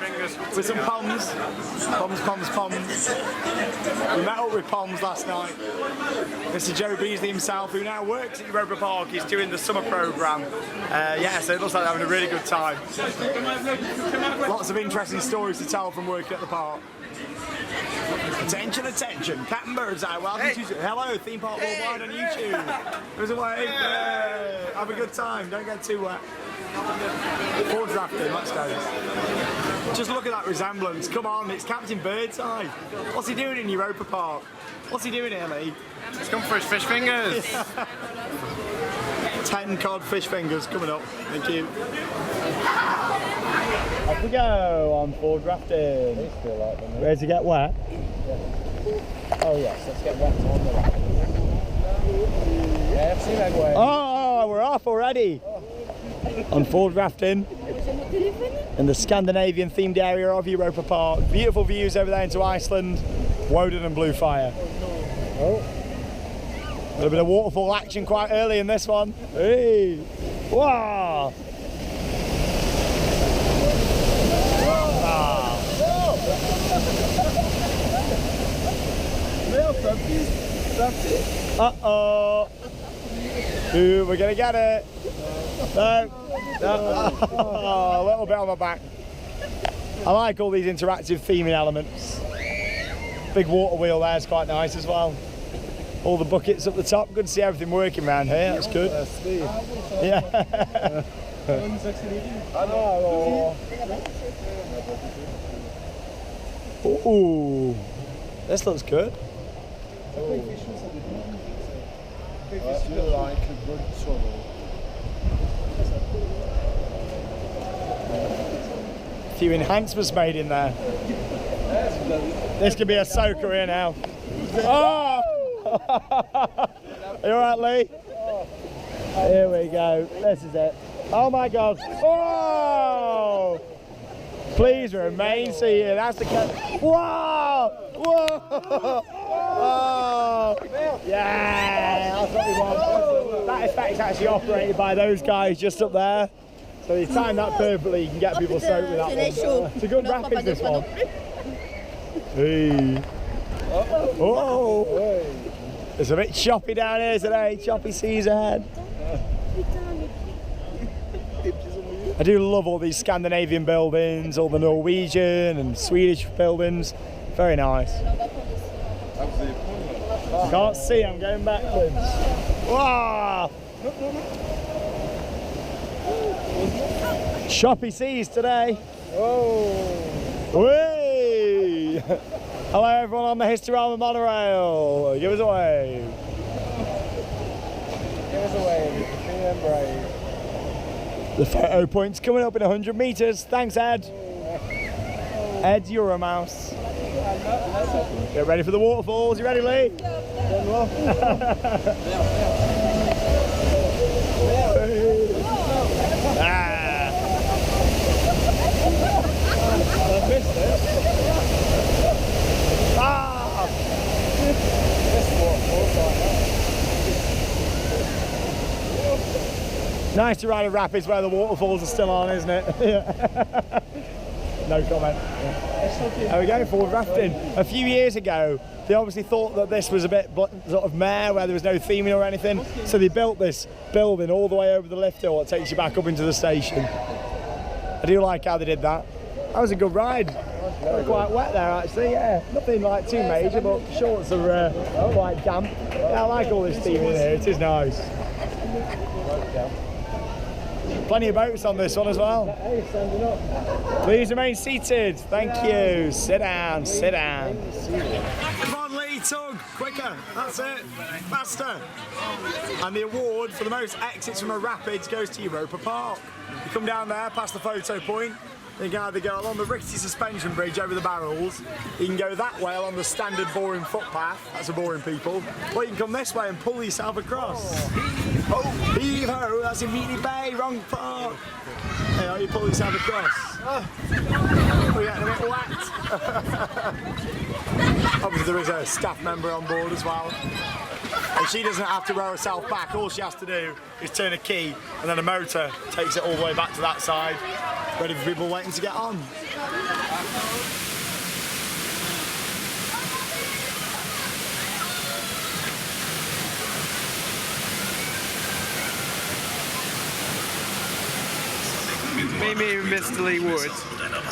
With some poms. Poms. We met up with Poms last night. Mr. Joe Beasley himself, who now works at Europa Park, he's doing the summer programme. Yeah, so it looks like they're having a really good time. Lots of interesting stories to tell from working at the park. Attention, Captain Birdseye, welcome to... Hello, Theme Park Worldwide on YouTube. There's a wave. Have a good time, don't get too wet. Forge rafting, let's go. Just look at that resemblance, come on, it's Captain Birdseye. What's he doing in Europa Park? What's he doing here, Lee? He's come for his fish fingers. 10 cod fish fingers coming up, thank you. Off we go on forward rafting. Ready to get wet? Oh yes, let's get wet on the raft. Yeah, I've seen that way. Oh, we're off already. On forward rafting in the Scandinavian themed area of Europa Park. Beautiful views over there into Iceland, Wodan and Bluefire. A little bit of waterfall action quite early in this one. Hey! Wow! Uh-oh! Ooh, we're gonna get it! No! Oh, a little bit on my back. I like all these interactive theming elements. Big water wheel there is quite nice as well. All the buckets up the top. Good to see everything working around here, that's good. Yeah. Ooh, this looks good. I feel like a good tunnel. A few enhancements made in there. This could be a soaker here now. Oh! Are you alright, Lee? Here we go. This is it. Oh my God. Oh! Please remain seated. That's the cat. Whoa! Whoa! Oh! Yeah! That's what we want. That effect's actually operated by those guys just up there. So you time that perfectly, you can get people soaked with that one. It's a good rapids, this one. Hey. Oh! It's a bit choppy down here today. Choppy seas ahead. I do love all these Scandinavian buildings, all the Norwegian and Swedish buildings. Very nice. Can't see, I'm going backwards. Wow! Choppy seas today. Oh! Whee! Hello everyone on the Historama Monorail. Give us a wave. Give us a wave. Feeling brave. The photo point's coming up in 100 metres. Thanks, Ed. Ed, you're a mouse. Get ready for the waterfalls. You ready, Lee? Nice to ride a rapids where the waterfalls are still on, isn't it? No comment. There we go, forward rafting. A few years ago, they obviously thought that this was a bit sort of meh, where there was no theming or anything, so they built this building all the way over the lift hill that takes you back up into the station. I do like how they did that. That was a good ride. Quite wet there actually, yeah. Nothing like too major, but shorts are quite damp. Yeah, I like all this theming here, it is nice. Plenty of boats on this one as well. Please remain seated. Thank you. Sit down, sit down. Come on, Lee, tug, quicker. That's it. Faster. And the award for the most exits from a rapids goes to Europa Park. You come down there, past the photo point. You can either go along the rickety suspension bridge over the barrels, you can go that way along the standard boring footpath, that's for boring people, or you can come this way and pull yourself across. Oh, heave ho, that's immediately bay, wrong park. Hey, how you pull yourself across? We're getting a bit wet. Obviously there is a staff member on board as well. And she doesn't have to row herself back, all she has to do is turn a key and then a motor takes it all the way back to that side, ready for people waiting to get on. Me meeting Mr. Lee Wood,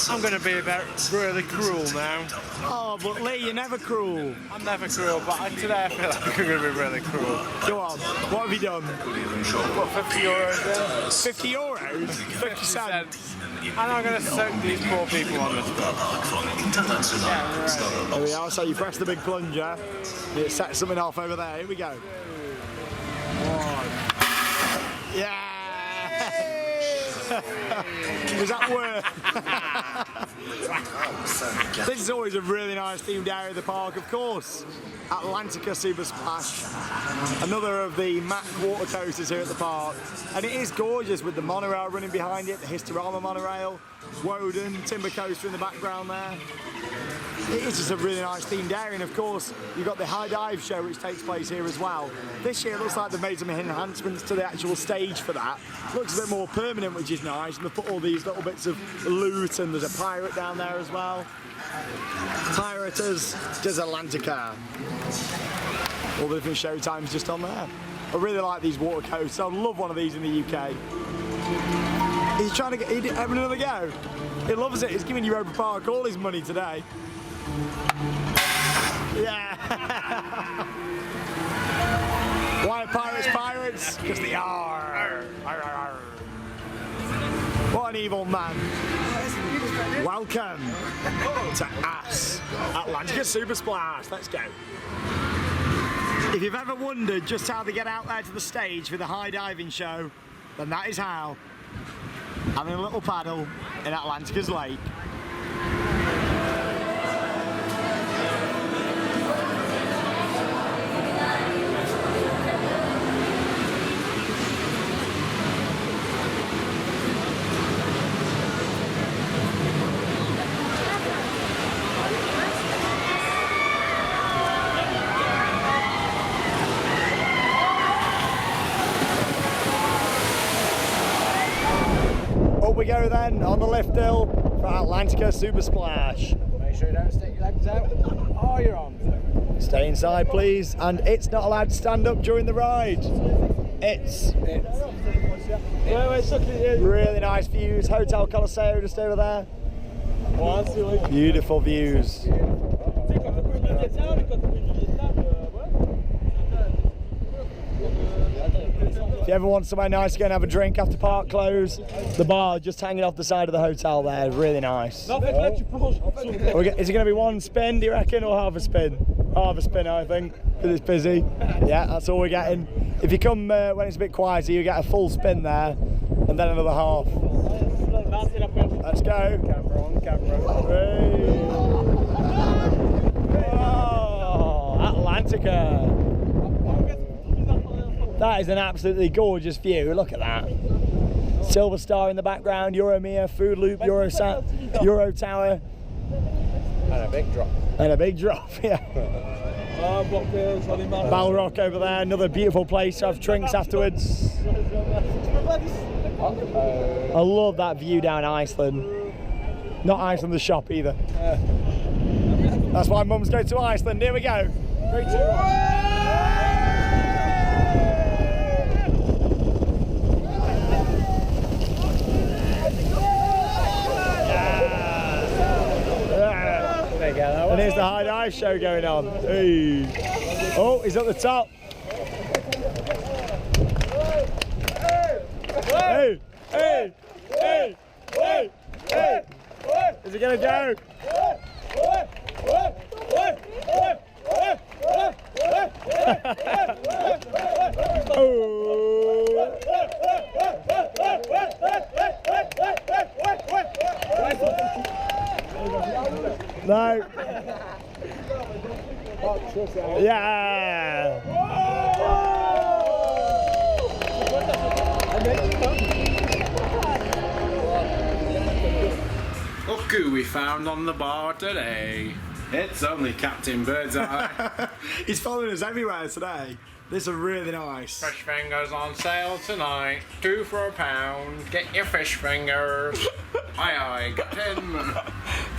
I'm going to be about really cruel now. Oh, but Lee, you're never cruel. I'm never cruel, but today I feel like I'm going to be really cruel. Go on, what have you done? What, €50 there? 50 euros? 50 cents? And I'm going to soak these poor people on the spot. Yeah, right. There we are, so you press the big plunger, it sets something off over there, here we go. One. Yeah! Does that work? This is always a really nice themed area of the park, of course. Atlantica Super Splash, another of the Mack water coasters here at the park. And it is gorgeous with the monorail running behind it, the Historama monorail, Wodan, timber coaster in the background there. It is just a really nice themed area, and of course you've got the high dive show which takes place here as well. This year it looks like they've made some enhancements to the actual stage for that. Looks a bit more permanent, which is nice, and they've put all these little bits of loot, and there's a pirate down there as well. Pirates does Atlantica. All the different show times just on there. I really like these water coasters. I'd love one of these in the UK. He's trying to get, having another go. He loves it. He's giving Europa Park all his money today. Yeah. Why are pirates pirates? Because they are. Arr, arr, arr. evil man. Welcome to us, Atlantica Super Splash. Let's go. If you've ever wondered just how they get out there to the stage for the high diving show, then that is how. Having a little paddle in Atlantica's lake. Up we go then on the lift hill for Atlantica Super Splash. Make sure you don't stick your legs out or your arms out. Stay inside please, and it's not allowed to stand up during the ride. It's really nice views. Hotel Coliseo just over there. Beautiful views. If you ever want somewhere nice to go and have a drink after park close, the bar just hanging off the side of the hotel there, really nice. Is it going to be one spin, do you reckon, or half a spin? Half a spin, I think, because it's busy. Yeah, that's all we're getting. If you come when it's a bit quieter, you get a full spin there, and then another half. Let's go. Camera on, camera. Hey. Oh, Atlantica. That is an absolutely gorgeous view, look at that. Silver Star in the background, Euromir, Food Loop, Euro Tower. And a big drop. And a big drop, yeah. Balrock over there, another beautiful place to have drinks afterwards. I love that view down Iceland. Not Iceland the shop either. That's why mums go to Iceland, here we go. 3, 2, 1. And here's the high dive show going on. Hey. Oh, he's at the top. Hey, hey, hey, hey, hey. Is he gonna go? No. Yeah. Look who we found on the bar today. It's only Captain Birdseye. He's following us everywhere today. This is really nice. Fish fingers on sale tonight. 2 for £1. Get your fish fingers. Aye aye, Captain.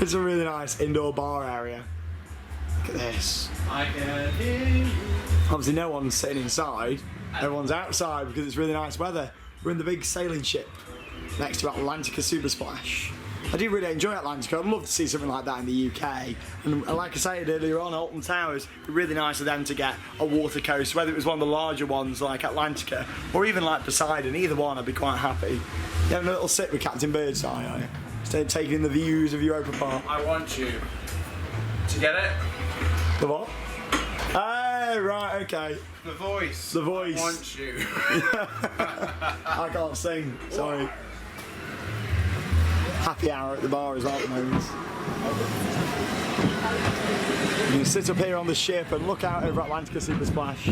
It's a really nice indoor bar area. Look at this. I can hear you. Obviously no one's sitting inside. Everyone's outside because it's really nice weather. We're in the big sailing ship next to Atlantica Super Splash. I do really enjoy Atlantica. I'd love to see something like that in the UK. And like I said earlier on, Alton Towers, it'd be really nice of them to get a water coaster, whether it was one of the larger ones like Atlantica, or even like Poseidon. Either one, I'd be quite happy. You having a little sit with Captain Birdseye, are you? Instead of taking in the views of Europa Park. I want you to get it. The what? Oh, right, okay. The voice. The voice. I want you. I can't sing, sorry. Happy hour at the bar as well at the moment. You can sit up here on the ship and look out over Atlantica Super Splash.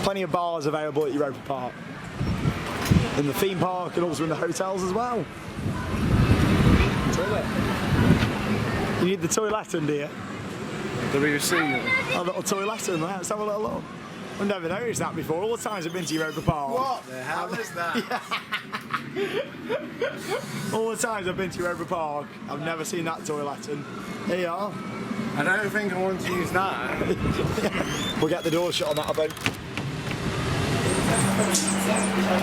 Plenty of bars available at Europa Park. In the theme park and also in the hotels as well. Toilet. You need the toilet in, do you? WC. A little toilet in there, let's have a little look. I've never noticed that before, all the times I've been to Europa Park. What the hell is that? All the times I've been to Europa Park, I've never seen that toilet, and here you are. I don't think I want to use that. We'll get the door shut on that, I think.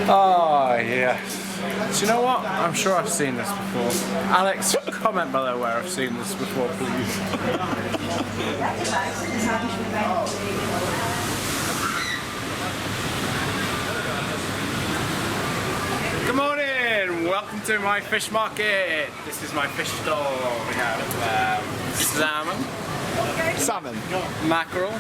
Oh, yes. Do you know what? I'm sure I've seen this before. Alex, comment below where I've seen this before, please. Come welcome to my fish market. This is my fish stall. We have salmon, mackerel,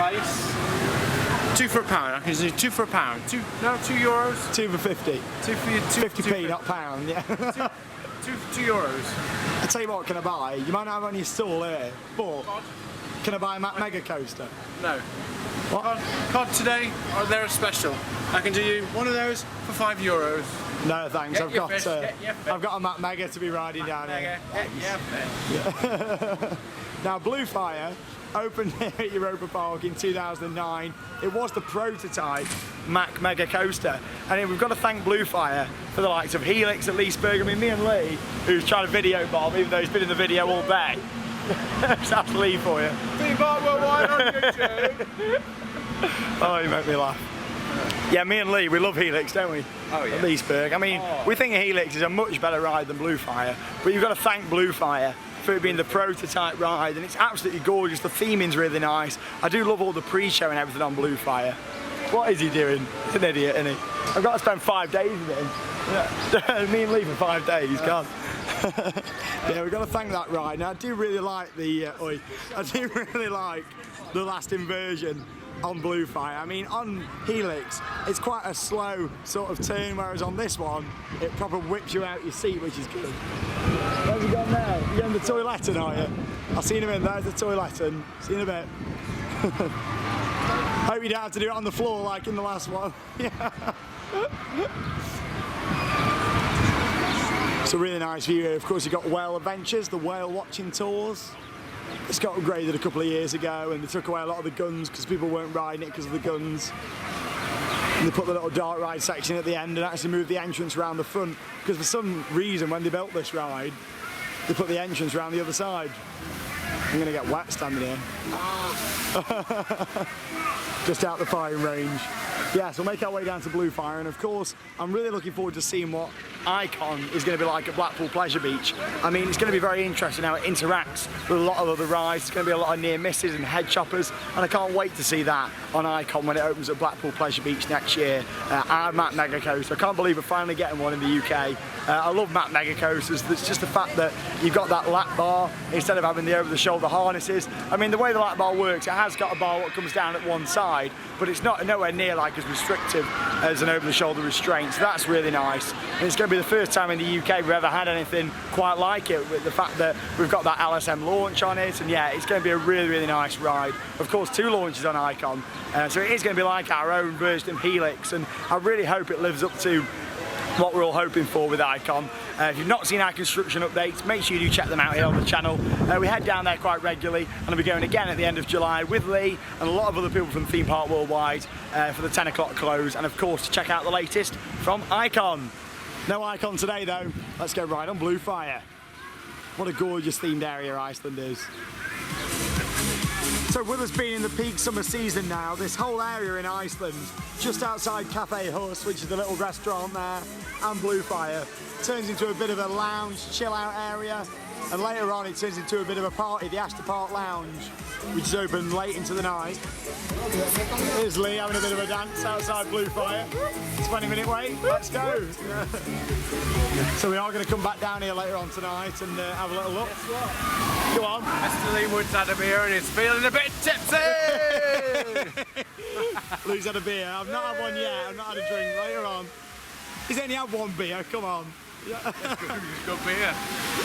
ice. 2 for a pound. I can do 2 for a pound. 2 euros. 2 for 50. 2 for you. 50p, not pound. Yeah. 2 euros. I tell you what, can I buy? You might not have on your stall here, but can I buy a Mega Coaster? No. What? Cod today, or they're a special. I can do you one of those for 5 euros. No thanks. Get I've your got fish, get your fish. I've got a Mega to be riding down here. Yeah. Now Bluefire opened here at Europa Park in 2009. It was the prototype Mega Coaster, and we've got to thank Bluefire for the likes of Helix at Leesburg. I mean, me and Lee, who's trying to video Bob, even though he's been in the video all day. That's Lee for you. Theme Park Worldwide on YouTube. Oh, you make me laugh. Yeah, me and Lee, we love Helix, don't we? Oh yeah. At Leesburg. I mean, we think Helix is a much better ride than Bluefire, but you've got to thank Bluefire for it being the prototype ride, and it's absolutely gorgeous. The theming's really nice. I do love all the pre-show and everything on Bluefire. What is he doing? He's an idiot, isn't he? I've got to spend 5 days with him. Yeah. Me and Lee for 5 days, God. Yeah, we've got to thank that ride. Now, I do really like the the last inversion on Bluefire. I mean, on Helix, it's quite a slow sort of turn, whereas on this one, it proper whips you out your seat, which is good. Where's he gone now? You're in the toilet, are you? I've seen him in there's the toilet, and see you in a bit. Hope you don't have to do it on the floor like in the last one. Yeah. It's a really nice view here. Of course, you've got Whale Adventures, the whale watching tours. It's got upgraded a couple of years ago, and they took away a lot of the guns because people weren't riding it because of the guns. And they put the little dark ride section at the end and actually moved the entrance around the front, because for some reason when they built this ride, they put the entrance around the other side. I'm going to get wet standing here. Just out the firing range. Yeah, so we'll make our way down to Bluefire, and of course, I'm really looking forward to seeing what Icon is going to be like at Blackpool Pleasure Beach. I mean, it's going to be very interesting how it interacts with a lot of other rides. There's going to be a lot of near misses and head choppers, and I can't wait to see that on Icon when it opens at Blackpool Pleasure Beach next year. Our Mega Coaster. I can't believe we're finally getting one in the UK. I love Mega Coasters. It's just the fact that you've got that lap bar instead of having the over-the-shoulder harnesses. I mean, the way the lap bar works, it has got a bar that comes down at one side, but it's nowhere near like as restrictive as an over-the-shoulder restraint, so that's really nice. And it's going to be the first time in the UK we've ever had anything quite like it, with the fact that we've got that LSM launch on it, and yeah, it's going to be a really, really nice ride. Of course, 2 launches on Icon, so it is going to be like our own version of Helix, and I really hope it lives up to what we're all hoping for with Icon. If you've not seen our construction updates, make sure you do check them out here on the channel. We head down there quite regularly, and I'll be going again at the end of July with Lee and a lot of other people from Theme Park Worldwide for the 10 o'clock close, and of course to check out the latest from Icon. No Icon today though, let's go right on Bluefire. What a gorgeous themed area Iceland is. So with us being in the peak summer season now, this whole area in Iceland, just outside Cafe Hus, which is the little restaurant there, and Bluefire, turns into a bit of a lounge, chill out area, and later on it turns into a bit of a party, the Astor Park Lounge, which is open late into the night. Here's Lee having a bit of a dance outside Bluefire. 20-minute wait, let's go. So we are going to come back down here later on tonight and have a little look. Go on. Mr. Lee Wood's had a beer and he's feeling a bit tipsy! Lee's had a beer. I've not had one yet. I've not had a drink. Later on. He's only had one beer. Come on. Good beer.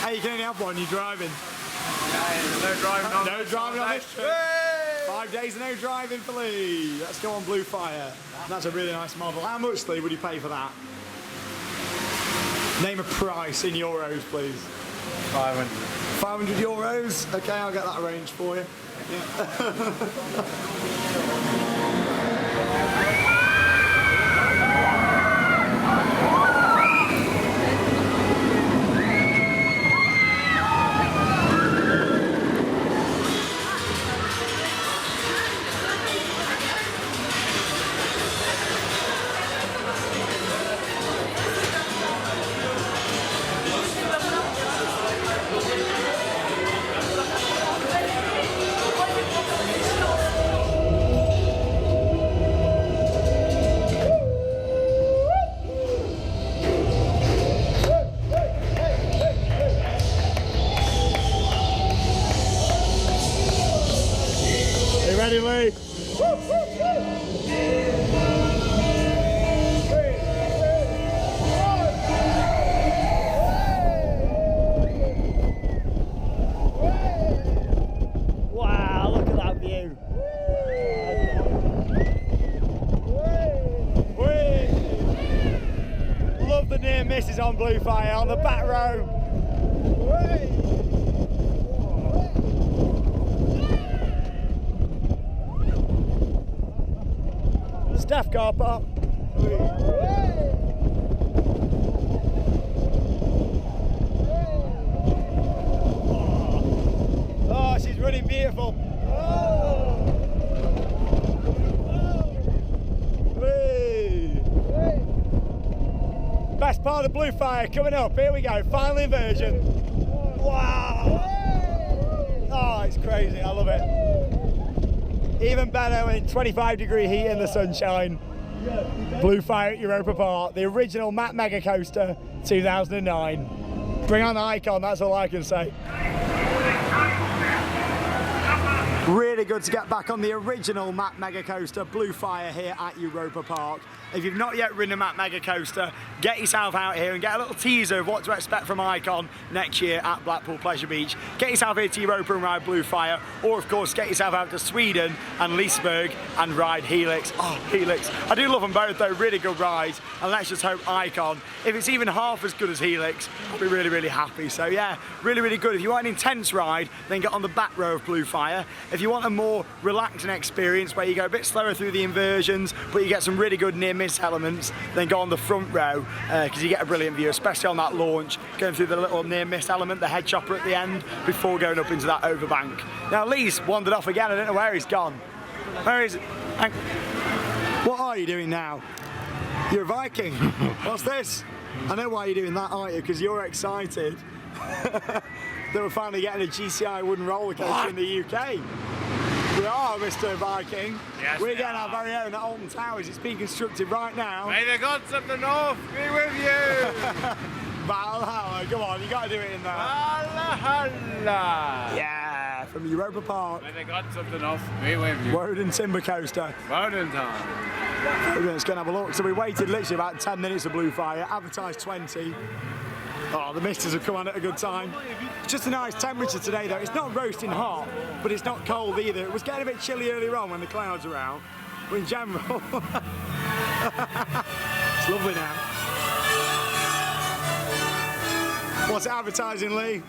Hey, you can only have one. You're driving. No driving on. No driving on this trip. 5 days of no driving for Lee. Let's go on Bluefire. That's a really nice model. How much, Lee, would you pay for that? Name a price in euros, please. 500. 500 euros? Okay, I'll get that arranged for you. You ready, Lee? Wow, look at that view. Love the near misses on Bluefire on the back row. Staff car park. Oh, she's running beautiful. Best part of Bluefire coming up. Here we go. Final inversion. Wow. Oh, it's crazy. I love it. Even better when 25-degree heat in the sunshine. Bluefire at Europa Park, the original Mack Mega Coaster 2009. Bring on the icon, that's all I can say. Really good to get back on the original Mack Mega Coaster, Bluefire, here at Europa Park. If you've not yet ridden a Mack Mega Coaster, get yourself out here and get a little teaser of what to expect from Icon next year at Blackpool Pleasure Beach. Get yourself here to Europa and ride Bluefire, or of course get yourself out to Sweden and Liseberg and ride Helix. Oh, Helix. I do love them both though, really good rides, and let's just hope Icon, if it's even half as good as Helix, I'll be really, really happy. So yeah, really, really good. If you want an intense ride, then get on the back row of Bluefire. If you want a more relaxing experience where you go a bit slower through the inversions, but you get some really good near-miss elements, then go on the front row because you get a brilliant view, especially on that launch, going through the little near-miss element, the head chopper at the end, before going up into that overbank. Now Lee's wandered off again, I don't know where he's gone. Where is it? What are you doing now? You're a Viking. What's this? I know why you're doing that, aren't you? Because you're excited that we're finally getting a GCI wooden roller coaster in the UK. We are, Mr. Viking. Yes, we're getting our very own at Alton Towers. It's being constructed right now. May the gods of the north be with you! Valhalla, come on, you gotta do it in there. Valhalla! Yeah, from Europa Park. May the gods of the north be with you. Wodan Timber Coaster. Wodan time. We're just gonna have a look. So we waited literally about 10 minutes of Bluefire, advertised 20. Oh, the misters have come on at a good time. It's just a nice temperature today though. It's not roasting hot, but it's not cold either. It was getting a bit chilly earlier on when the clouds were out, but in general, it's lovely now. What's it advertising, Lee?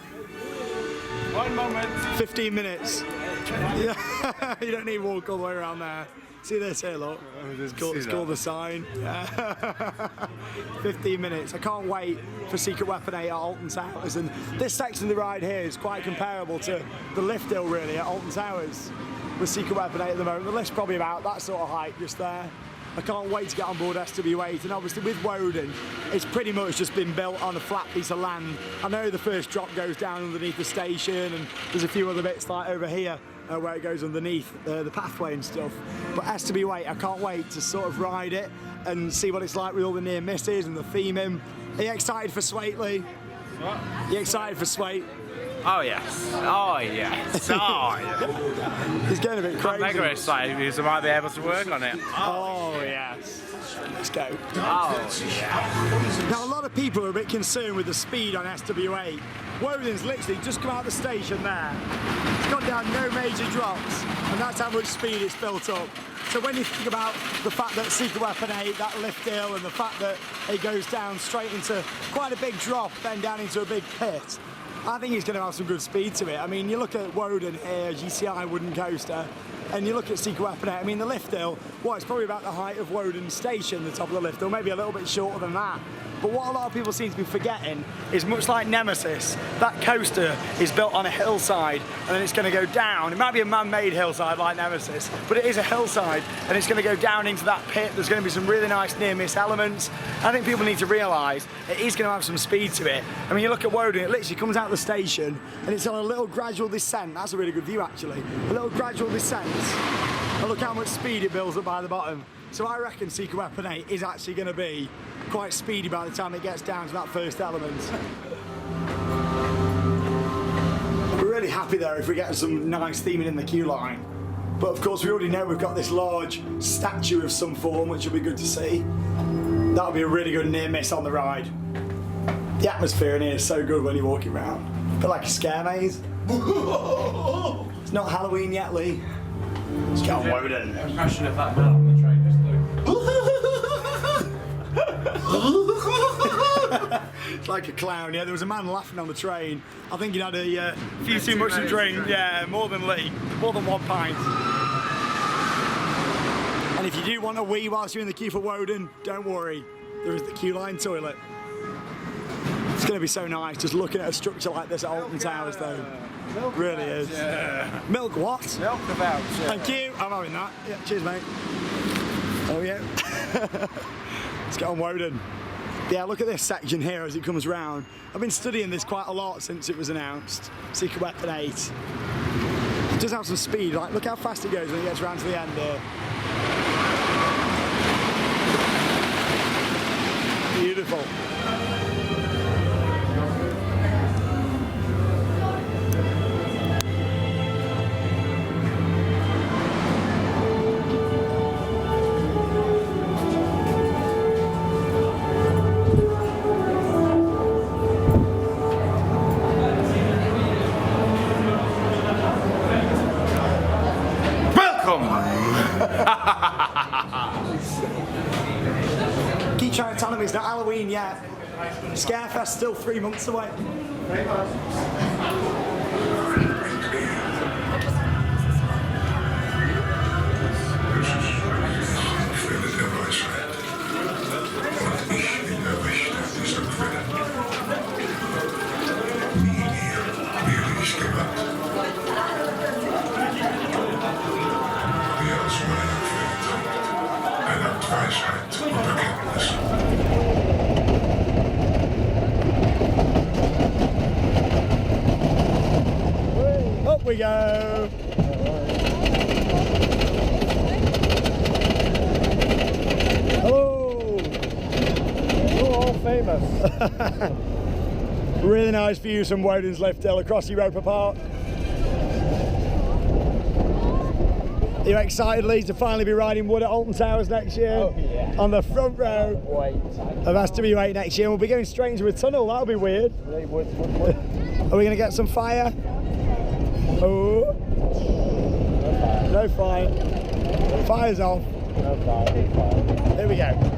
1 moment. 15 minutes. Yeah, you don't need to walk all the way around there. See this here, look. It's called the sign. 15 minutes. I can't wait for Secret Weapon 8 at Alton Towers. And this section of the ride here is quite comparable to the lift hill, really, at Alton Towers with Secret Weapon 8 at the moment. The lift's probably about that sort of height just there. I can't wait to get on board SW8, and obviously with Wodan, it's pretty much just been built on a flat piece of land. I know the first drop goes down underneath the station, and there's a few other bits like over here where it goes underneath the pathway and stuff. But SW8, I can't wait to sort of ride it and see what it's like with all the near misses and the theming. Are you excited for Swait, Lee? What? Are you excited for Swait? Oh yes. Oh yes. Oh yeah. He's getting a bit crazy. Mega excited because I might be able to work on it. Oh yes. Let's go. Oh yeah. Now a lot of people are a bit concerned with the speed on SW8. Wodan's literally just come out of the station there. It's got down no major drops, and that's how much speed it's built up. So when you think about the fact that Secret Weapon 8, that lift hill, and the fact that it goes down straight into quite a big drop, then down into a big pit, I think it's going to have some good speed to it. I mean, you look at Wodan here, GCI wooden coaster, and you look at Secret Weapon 8, I mean, the lift hill, well, it's probably about the height of Wodan Station, the top of the lift hill, maybe a little bit shorter than that. But what a lot of people seem to be forgetting is, much like Nemesis, that coaster is built on a hillside and then it's going to go down. It might be a man-made hillside like Nemesis, but it is a hillside and it's going to go down into that pit. There's going to be some really nice near-miss elements. I think people need to realise it is going to have some speed to it. I mean, you look at Wodan, it literally comes out of the station and it's on a little gradual descent. That's a really good view, actually. A little gradual descent. And look how much speed it builds up by the bottom. So I reckon Secret Weapon 8 is actually going to be quite speedy by the time it gets down to that first element. We're really happy there if we get some nice theming in the queue line. But of course we already know we've got this large statue of some form, which will be good to see. That'll be a really good near miss on the ride. The atmosphere in here is so good when you're walking around. A bit like a scare maze. It's not Halloween yet, Lee. Let's get on Wodan. Impression of that man on the train just It's like a clown, yeah. There was a man laughing on the train. I think he'd had a few too much to drink. Yeah, more than Lee. More than 1 pint. And if you do want a wee whilst you're in the queue for Wodan, don't worry. There is the queue line toilet. It's going to be so nice just looking at a structure like this at Alton Towers, though. Really is. Yeah. Milk what? Milk the voucher. Thank you. I'm having that. Yeah, cheers, mate. Oh, yeah. Let's get on Wodan. Yeah, look at this section here as it comes round. I've been studying this quite a lot since it was announced. Secret Weapon 8. It does have some speed. Like, look how fast it goes when it gets round to the end here. Beautiful. Keep trying to tell him it's not Halloween yet. Scarefest still 3 months away. Up we go. Hello. You're all famous. Really nice views from Wodan's Lift Hill across Europa Park. Are you excited, Lee, to finally be riding Wood at Alton Towers next year? Oh, yeah. On the front row Wait. of SW8 next year. We'll be going straight into a tunnel, that'll be weird. Wood. Are we going to get some fire? Oh. No fire. Fire's off. No fire. Here we go.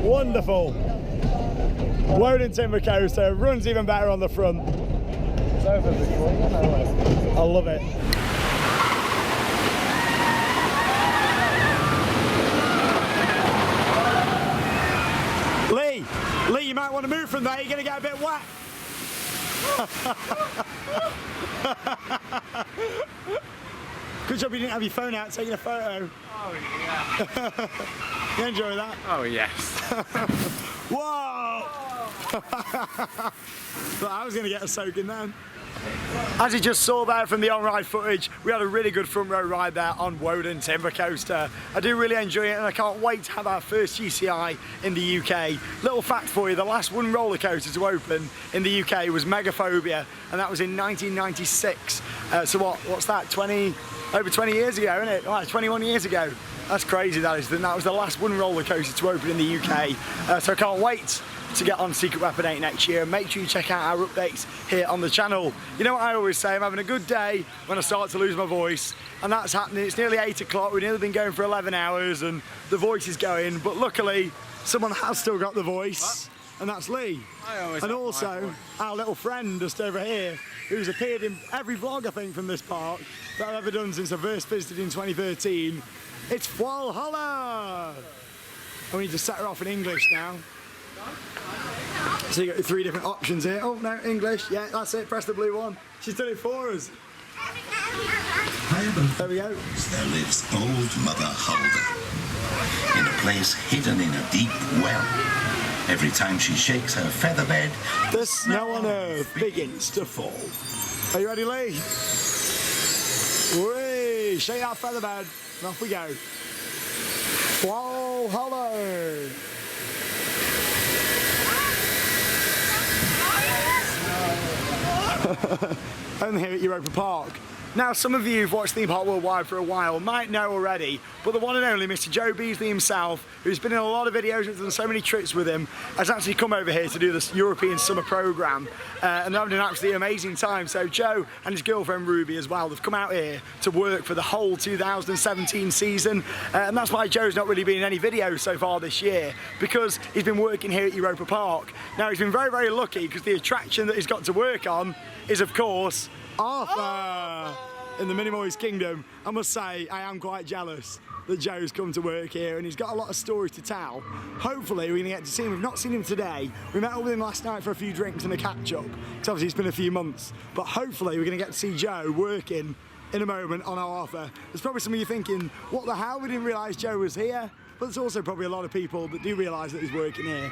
Wonderful. Wodan Timber Coaster runs even better on the front. It's over before, you know it. I love it. Lee, you might want to move from there. You're going to get a bit wet. Good job you didn't have your phone out taking a photo. Oh yeah. You enjoy that? Oh yes. Whoa! But I was going to get a soaking then. As you just saw there from the on-ride footage, we had a really good front row ride there on Wodan Timber Coaster. I do really enjoy it and I can't wait to have our first GCI in the UK. Little fact for you, the last one roller coaster to open in the UK was Megaphobia, and that was in 1996. So what's that, over 20 years ago, isn't it? Right, 21 years ago. That's crazy, that is. That was the last one roller coaster to open in the UK. So I can't wait to get on Secret Weapon 8 next year. Make sure you check out our updates here on the channel. You know what I always say, I'm having a good day when I start to lose my voice, and that's happening. It's nearly 8 o'clock, we've nearly been going for 11 hours and the voice is going, but luckily someone has still got the voice, and that's Lee. I always And have my also voice. our little friend just over here, who's appeared in every vlog, I think, from this park that I've ever done since I first visited in 2013. It's Valhalla! And we need to set her off in English now. So you got 3 different options here. Oh no, English. Yeah, that's it. Press the blue one. She's done it for us. There we go. There lives old Mother Hulda in a place hidden in a deep well. Every time she shakes her feather bed, the snow on earth begins to fall. Are you ready, Lee? Whee! Shake that feather bed, and off we go. Valhalla! Only here at Europa Park. Now, some of you who've watched Theme Park Worldwide for a while might know already, but the one and only Mr. Joe Beasley himself, who's been in a lot of videos and done so many trips with him, has actually come over here to do this European summer programme, and they're having an absolutely amazing time. So Joe and his girlfriend Ruby as well, they've come out here to work for the whole 2017 season, and that's why Joe's not really been in any videos so far this year, because he's been working here at Europa Park. Now, he's been very, very lucky, because the attraction that he's got to work on is, of course, Arthur in the Minimoys Kingdom. I must say, I am quite jealous that Joe's come to work here and he's got a lot of stories to tell. Hopefully we're going to get to see him. We've not seen him today. We met up with him last night for a few drinks and a catch-up, because obviously it's been a few months. But hopefully we're going to get to see Joe working in a moment on Arthur. There's probably some of you thinking, what the hell, we didn't realise Joe was here. But there's also probably a lot of people that do realise that he's working here.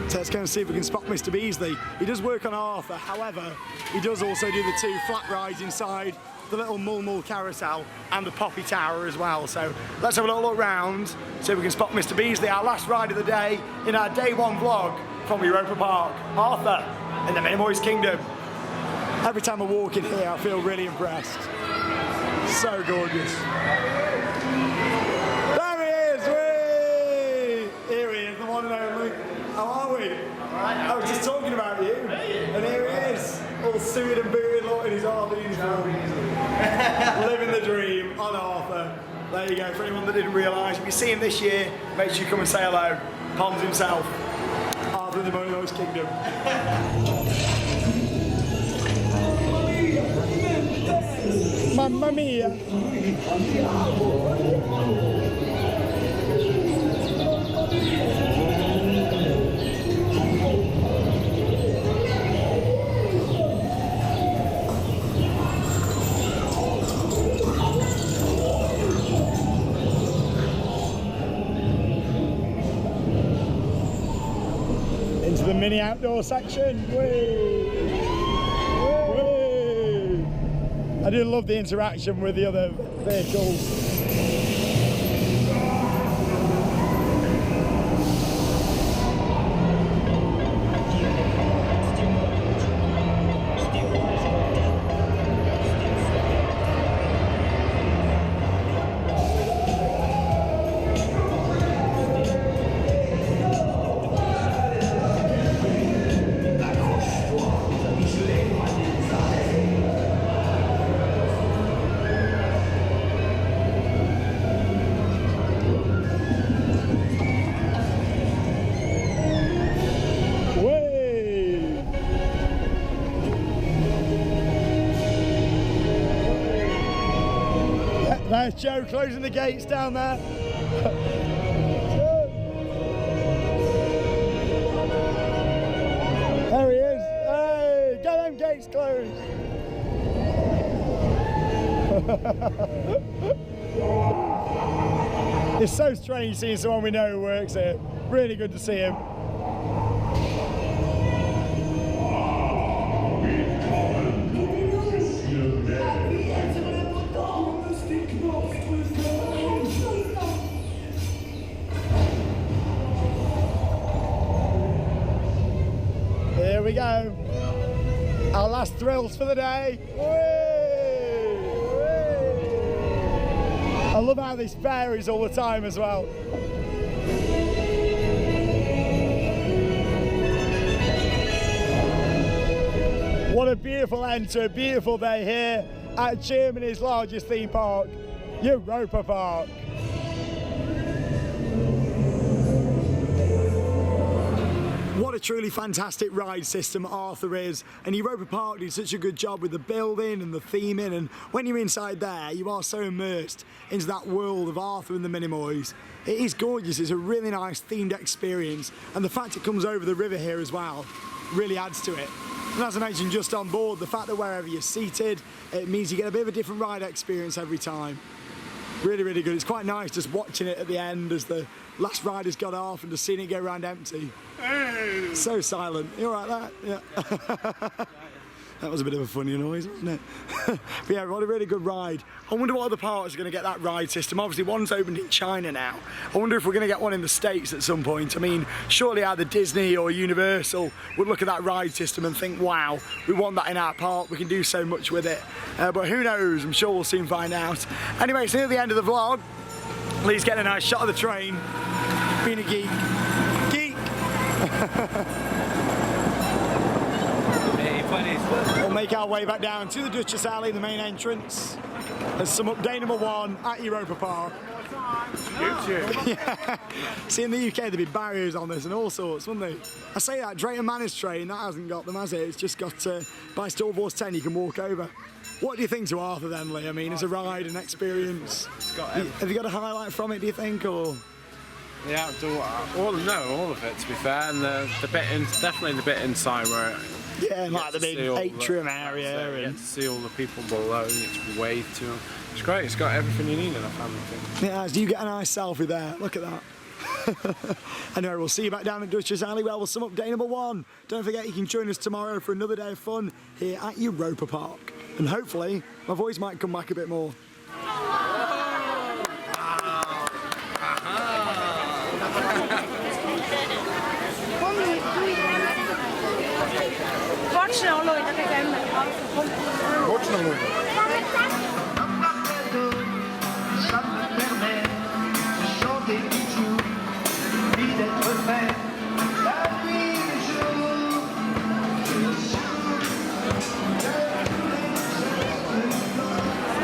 So let's go and see if we can spot Mr. Beasley. He does work on Arthur, however, he does also do the 2 flat rides inside, the little Mull carousel and the Poppy Tower as well. So let's have a little look round, see if we can spot Mr. Beasley, our last ride of the day in our day 1 vlog from Europa Park. Arthur in the Minimoys Kingdom. Every time I walk in here, I feel really impressed. So gorgeous. There he is! Whee! Here he is, the one and only. How are we? I was just talking about you, and here he is, all suited and booted, in his Arthur uniform, living the dream on Arthur. There you go, for anyone that didn't realise, if you see him this year, make sure you come and say hello. Palms himself, Arthur in the Monorail Kingdom. Mamma mia! Into the mini outdoor section. Whee! Whee! I do love the interaction with the other vehicles. There's Joe closing the gates down there. There he is. Hey, get them gates closed. It's so strange seeing someone we know who works here. Really good to see him. Here we go. Our last thrills for the day. Whee! Whee! I love how this varies all the time as well. What a beautiful end to a beautiful day here at Germany's largest theme park, Europa Park. What a a truly fantastic ride system Arthur is, and Europa Park did such a good job with the building and the theming, and when you're inside there you are so immersed into that world of Arthur and the Minimoys. It is gorgeous, it's a really nice themed experience, and the fact it comes over the river here as well really adds to it. And as I mentioned just on board, the fact that wherever you're seated, it means you get a bit of a different ride experience every time. Really, really good. It's quite nice just watching it at the end as the last rider's got off and just seeing it go around empty. Hey. So silent. You all right, that? Yeah. That was a bit of a funny noise, wasn't it? But yeah, what a really good ride. I wonder what other parks are going to get that ride system. Obviously, one's opened in China now. I wonder if we're going to get one in the States at some point. I mean, surely either Disney or Universal would look at that ride system and think, wow, we want that in our park. We can do so much with it. But who knows? I'm sure we'll soon find out. Anyway, it's near the end of the vlog. Lee's getting a nice shot of the train. Being a geek. Geek! We'll make our way back down to the Duchess Alley, the main entrance. There's some up day number 1 at Europa Park. Yeah. See, in the UK there'd be barriers on this and all sorts, wouldn't they? I say that, Drayton Manor's train, that hasn't got them, has it? It's just got, by Star Wars 10 you can walk over. What do you think to Arthur then, Lee? I mean, it's a ride, an experience. Have you got a highlight from it, do you think, or...? The outdoor, all of it to be fair, and the bit definitely the bit inside where like the big atrium area, and you get to see all the people below, and you get to wave to them. It's great. It's got everything you need in a family thing. Yeah, you get a nice selfie there. Look at that. Anyway, we'll see you back down at Duchess Alley where we'll sum up day number 1. Don't forget you can join us tomorrow for another day of fun here at Europa Park, and hopefully my voice might come back a bit more.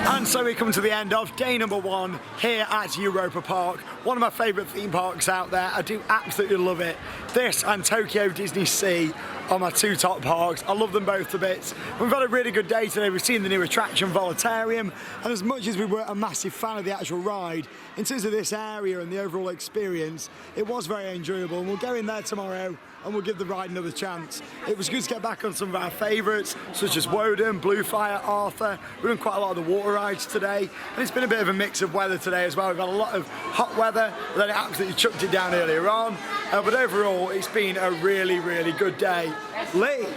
And so we come to the end of day number 1 here at Europa Park, one of my favourite theme parks out there. I do absolutely love it. This and Tokyo Disney Sea are my 2 top parks. I love them both to bits. We've had a really good day today. We've seen the new attraction Voletarium, and as much as we were a massive fan of the actual ride, in terms of this area and the overall experience, it was very enjoyable, and we'll go in there tomorrow and we'll give the ride another chance. It was good to get back on some of our favourites, such as Wodan, Bluefire, Arthur. We've done quite a lot of the water rides today, and it's been a bit of a mix of weather today as well. We've had a lot of hot weather, but then it absolutely chucked it down earlier on. But overall, it's been a really, really good day. Lee,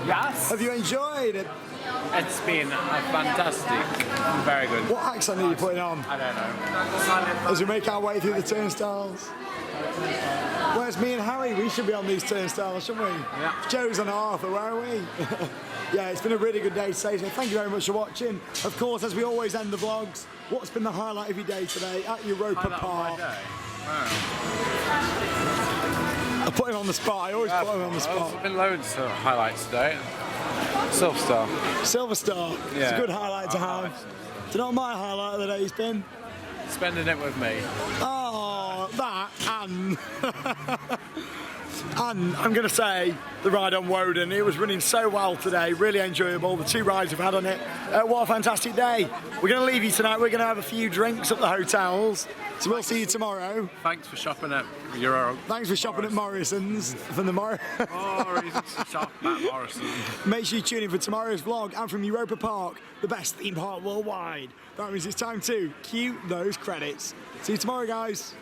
Yes. have you enjoyed it? It's been fantastic. Very good. What accent are you putting on I don't know. as we make our way through the turnstiles? Where's me and Harry? We should be on these turnstiles, shouldn't we? Yeah. Joe's and Arthur, where are we? Yeah, it's been a really good day today, so thank you very much for watching. Of course, as we always end the vlogs, what's been the highlight of your day today at Europa Park? I put him on the spot, I always put him on the spot. There's been loads of highlights today. Silver Star. Silver Star, it's a Yeah. good highlight to have. Do you know what my highlight of the day's been? Spending it with me. Oh, that and and I'm going to say the ride on Wodan. It was running so well today, really enjoyable. The 2 rides we've had on it. What a fantastic day. We're going to leave you tonight. We're going to have a few drinks at the hotels. So we'll see you tomorrow. Thanks for shopping at Euro. Thanks for shopping at Morrison's from the Shop at Morrison. Make sure you tune in for tomorrow's vlog and from Europa Park, the best theme park worldwide. That means it's time to cue those credits. See you tomorrow, guys.